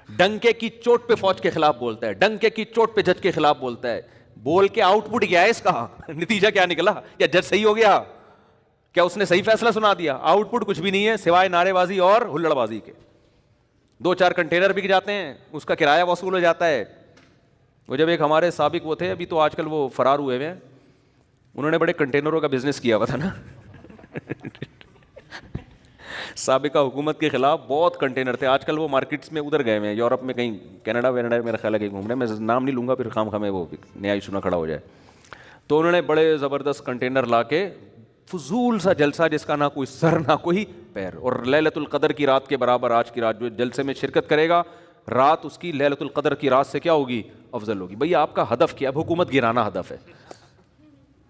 S1: ڈنکے کی چوٹ پہ فوج کے خلاف بولتا ہے، ڈنکے کی چوٹ پہ جج کے خلاف بولتا ہے. بول کے آؤٹ پٹ کیا ہے اس کا؟ نتیجہ کیا نکلا؟ کیا جج صحیح ہو گیا؟ کیا اس نے صحیح فیصلہ سنا دیا؟ آؤٹ پٹ کچھ بھی نہیں ہے سوائے نعرے بازی اور ہلڑ بازی کے. 2-4 کنٹینر بک جاتے ہیں، اس کا کرایہ وصول ہو جاتا ہے. وہ جب ایک ہمارے سابق وہ تھے، ابھی تو آج کل وہ فرار ہوئے ہوئے ہیں، انہوں نے بڑے کنٹینروں کا بزنس کیا ہوا تھا نا. سابقہ حکومت کے خلاف بہت کنٹینر تھے. آج کل وہ مارکیٹس میں ادھر گئے ہوئے ہیں، یورپ میں کہیں کینیڈا وینیڈا میرا خیال ہے کہیں گھوم رہے ہیں. میں نام نہیں لوں گا پھر خام خامے وہ نیا ایشو نہ کھڑا ہو جائے. تو انہوں نے بڑے زبردست کنٹینر لا کے فضول سا جلسہ جس کا نہ کوئی سر نہ کوئی پیر، اور لیلۃ القدر کی رات کے برابر آج کی رات جو جلسے میں شرکت کرے گا، رات اس کی لیلۃ القدر کی رات سے کیا ہوگی؟ افضل ہوگی. بھئی آپ کا ہدف کیا؟ اب حکومت گرانا ہدف ہے،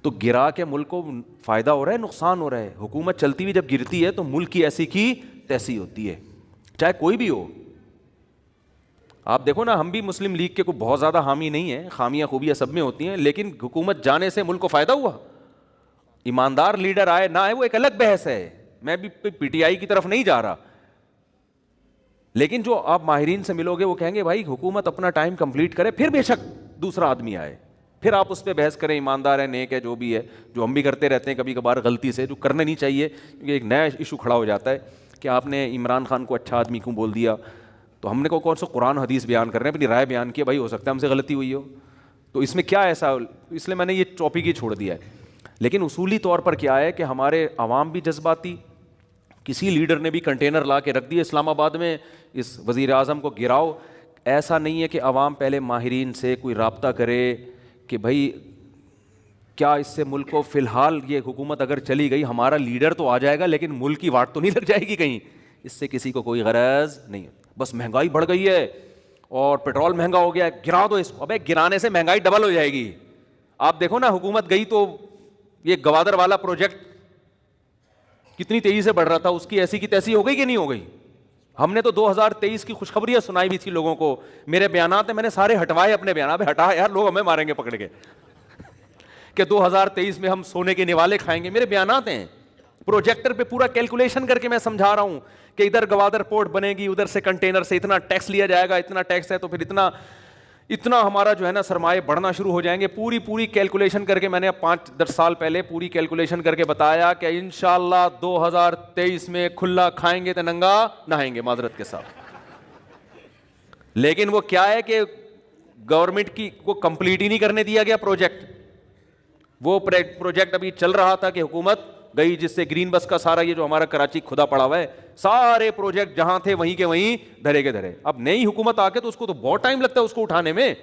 S1: تو گرا کے ملک کو فائدہ ہو رہا ہے نقصان ہو رہا ہے؟ حکومت چلتی ہوئی جب گرتی ہے تو ملک کی ایسی کی تیسی ہوتی ہے، چاہے کوئی بھی ہو. آپ دیکھو نا، ہم بھی مسلم لیگ کے کوئی بہت زیادہ حامی نہیں ہیں، خامیاں خوبیاں سب میں ہوتی ہیں، لیکن حکومت جانے سے ملک کو فائدہ ہوا. ایماندار لیڈر آئے نہ آئے وہ ایک الگ بحث ہے، میں بھی پی ٹی آئی کی طرف نہیں جا رہا، لیکن جو آپ ماہرین سے ملو گے وہ کہیں گے بھائی حکومت اپنا ٹائم کمپلیٹ کرے پھر بے شک دوسرا آدمی آئے, پھر آپ اس پہ بحث کریں, ایماندار ہے, نیک ہے, جو بھی ہے, جو ہم بھی کرتے رہتے ہیں کبھی کبھار غلطی سے, جو کرنا نہیں چاہیے, کیونکہ ایک نیا ایشو کھڑا ہو جاتا ہے کہ آپ نے عمران خان کو اچھا آدمی کیوں بول دیا. تو ہم نے کون سا قرآن حدیث بیان کر رہے ہیں, اپنی رائے بیان کی, بھائی ہو سکتا ہے ہم سے غلطی ہوئی ہو, تو اس میں کیا ایسا, اس لیے میں نے یہ ٹاپک ہی چھوڑ دیا ہے. لیکن اصولی طور پر کیا ہے کہ ہمارے عوام بھی جذباتی, کسی لیڈر نے بھی کنٹینر لا کے رکھ دیا اسلام آباد میں, اس وزیر اعظم کو گراؤ. ایسا نہیں ہے کہ عوام پہلے ماہرین سے کوئی رابطہ کرے کہ بھائی کیا اس سے ملک کو, فی الحال یہ حکومت اگر چلی گئی ہمارا لیڈر تو آ جائے گا لیکن ملک کی واٹ تو نہیں لگ جائے گی کہیں, اس سے کسی کو کوئی غرض نہیں. بس مہنگائی بڑھ گئی ہے اور پیٹرول مہنگا ہو گیا ہے, گرا دو اس کو. ابے گرانے سے مہنگائی ڈبل ہو جائے گی. آپ دیکھو نا, حکومت گئی تو یہ گوادر والا پروجیکٹ کتنی تیزی سے بڑھ رہا تھا, اس کی ایسی کی تیسی ہو گئی کہ نہیں ہو گئی. ہم نے تو 2023 کی خوشخبریاں سنائی بھی تھی لوگوں کو, میرے بیانات ہیں میں نے سارے ہٹوائے اپنے بیانات. ہٹا یار, لوگ ہمیں ماریں گے پکڑ کے کہ 2023 میں ہم سونے کے نوالے کھائیں گے. میرے بیانات ہیں, پروجیکٹر پہ پورا کیلکولیشن کر کے میں سمجھا رہا ہوں کہ ادھر گوادر پورٹ بنے گی, ادھر سے کنٹینر سے اتنا ٹیکس لیا جائے گا, اتنا ٹیکس ہے تو پھر اتنا ہمارا جو ہے نا سرمایہ بڑھنا شروع ہو جائیں گے. پوری کیلکولیشن کر کے میں نے 5-10 سال پہلے پوری کیلکولیشن کر کے بتایا کہ انشاءاللہ 2023 میں کھلا کھائیں گے تو ننگا نہائیں گے, معذرت کے ساتھ. لیکن وہ کیا ہے کہ گورنمنٹ کی کو کمپلیٹ ہی نہیں کرنے دیا گیا پروجیکٹ. وہ پروجیکٹ ابھی چل رہا تھا کہ حکومت گئی, جس سے گرین بس کا سارا یہ جو ہمارا کراچی کھدا پڑا ہوا ہے, سارے پروجیکٹ جہاں تھے وہیں کے وہیں دھرے کے دھرے. اب نئی حکومت آ کے تو اس کو تو بہت ٹائم لگتا ہے اس کو اٹھانے میں,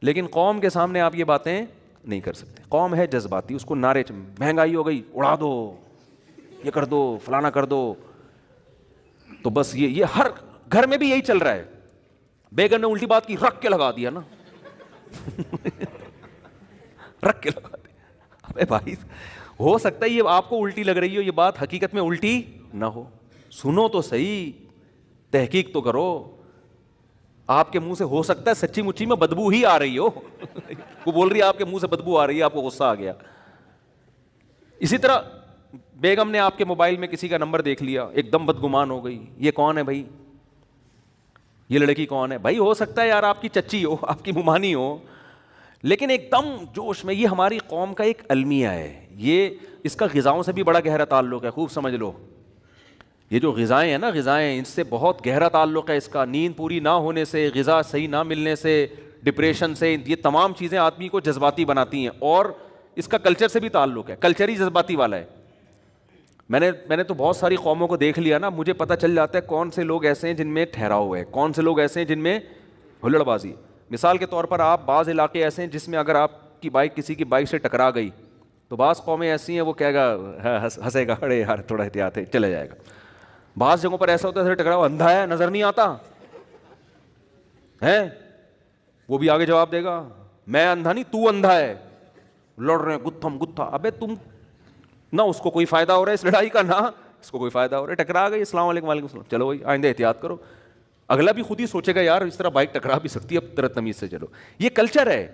S1: لیکن قوم کے سامنے آپ یہ باتیں نہیں کر سکتے. قوم ہے جذباتی, اس کو نعرے مہنگائی ہو گئی اڑا دو, یہ کر دو, فلانا کر دو. تو بس یہ ہر گھر میں بھی یہی چل رہا ہے. بیگم نے الٹی بات کی, رکھ کے لگا دیا نا رکھ کے لگا دیا. ابے بھائی ہو سکتا ہے یہ آپ کو الٹی لگ رہی ہو, یہ بات حقیقت میں الٹی نہ ہو. سنو تو صحیح, تحقیق تو کرو. آپ کے منہ سے ہو سکتا ہے سچی مچی میں بدبو ہی آ رہی ہو وہ بول رہی ہے آپ کے منہ سے بدبو آ رہی ہے, آپ کو غصہ آ گیا. اسی طرح بیگم نے آپ کے موبائل میں کسی کا نمبر دیکھ لیا, ایک دم بدگمان ہو گئی, یہ کون ہے بھائی, یہ لڑکی کون ہے بھائی. ہو سکتا ہے یار آپ کی چچی ہو, آپ کی ممانی ہو, لیکن ایک دم جوش میں. یہ ہماری قوم کا ایک المیہ ہے, یہ اس کا غذاؤں سے بھی بڑا گہرا تعلق ہے, خوب سمجھ لو. یہ جو غذائیں ہیں نا, غذائیں, ان سے بہت گہرا تعلق ہے اس کا. نیند پوری نہ ہونے سے, غذا صحیح نہ ملنے سے, ڈپریشن سے, یہ تمام چیزیں آدمی کو جذباتی بناتی ہیں. اور اس کا کلچر سے بھی تعلق ہے, کلچر ہی جذباتی والا ہے. میں نے تو بہت ساری قوموں کو دیکھ لیا نا, مجھے پتہ چل جاتا ہے کون سے لوگ ایسے ہیں جن میں ٹھہراؤ ہے, کون سے لوگ ایسے ہیں جن میں ہلڑ بازی. مثال کے طور پر آپ بعض علاقے ایسے ہیں جس میں اگر آپ کی بائک کسی کی بائک سے ٹکرا گئی تو بعض قومیں ایسی ہیں وہ کہے گا, ہنسے گا, ارے یار تھوڑا احتیاط ہے, چلے جائے گا. بعض جگہوں پر ایسا ہوتا ہے ٹکراؤ, اندھا ہے نظر نہیں آتا ہے, وہ بھی آگے جواب دے گا میں اندھا نہیں تو اندھا ہے, لڑ رہے ہیں گتھم گتھا. ابے تم نہ اس کو کوئی فائدہ ہو رہا ہے اس لڑائی کا, نہ اس کو کوئی فائدہ ہو رہا ہے. ٹکرا گئی, السلام علیکم, وعلیکم السلام, چلو بھائی آئندہ احتیاط کرو. اگلا بھی خود ہی سوچے گا یار اس طرح بائک ٹکرا بھی سکتی ہے, اب طرح تمیز سے چلو. یہ کلچر ہے,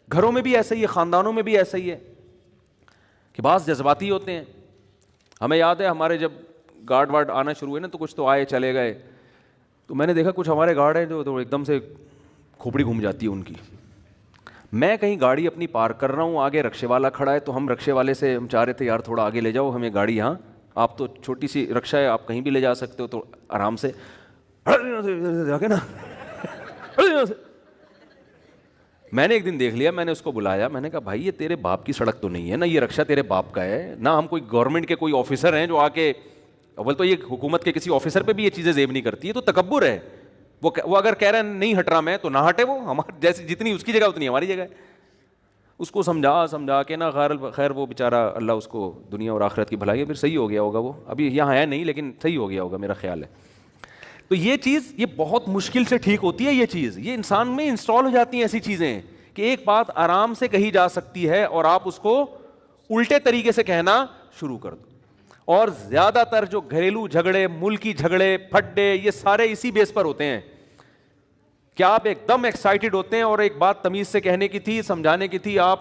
S1: گھروں میں بھی ایسا ہی ہے, خاندانوں میں بھی ایسا ہی ہے کہ بعض جذباتی ہوتے ہیں. ہمیں یاد ہے ہمارے جب گارڈ وارڈ آنا شروع ہوئے نا تو کچھ تو آئے چلے گئے, تو میں نے دیکھا کچھ ہمارے گارڈ ہیں جو تو ایک دم سے کھوپڑی گھوم جاتی ہے ان کی. میں کہیں گاڑی اپنی پارک کر رہا ہوں, آگے رکشے والا کھڑا ہے, تو ہم رکشے والے سے ہم چاہ رہے تھے یار تھوڑا آگے لے جاؤ ہمیں گاڑی, یہاں آپ تو چھوٹی سی رکشا ہے آپ کہیں بھی لے جا سکتے ہو, تو آرام سے جا کے نا. میں نے ایک دن دیکھ لیا, میں نے اس کو بلایا, میں نے کہا بھائی یہ تیرے باپ کی سڑک تو نہیں ہے نا, یہ رکشا تیرے باپ کا ہے نا, ہم کوئی گورنمنٹ کے کوئی آفیسر ہیں جو آ کے, اول تو یہ حکومت کے کسی آفیسر پہ بھی یہ چیزیں زیب نہیں کرتی ہے, تو تکبر ہے. وہ اگر کہہ رہے ہیں نہیں ہٹ رہا میں تو نہ ہٹے, وہ ہمارے جیسی جتنی اس کی جگہ اتنی ہماری جگہ ہے. اس کو سمجھا کے نا, خیر وہ بیچارہ اللہ اس کو دنیا اور آخرت کی بھلائی ہے, پھر صحیح ہو گیا ہوگا. وہ ابھی یہاں ہے نہیں لیکن صحیح ہو گیا ہوگا میرا خیال ہے. تو یہ چیز یہ بہت مشکل سے ٹھیک ہوتی ہے, یہ چیز یہ انسان میں انسٹال ہو جاتی ہیں ایسی چیزیں کہ ایک بات آرام سے کہی جا سکتی ہے اور آپ اس کو الٹے طریقے سے کہنا شروع کر دو. اور زیادہ تر جو گھریلو جھگڑے, ملکی جھگڑے, پھڈے, یہ سارے اسی بیس پر ہوتے ہیں کہ آپ ایک دم ایکسائٹڈ ہوتے ہیں اور ایک بات تمیز سے کہنے کی تھی, سمجھانے کی تھی, آپ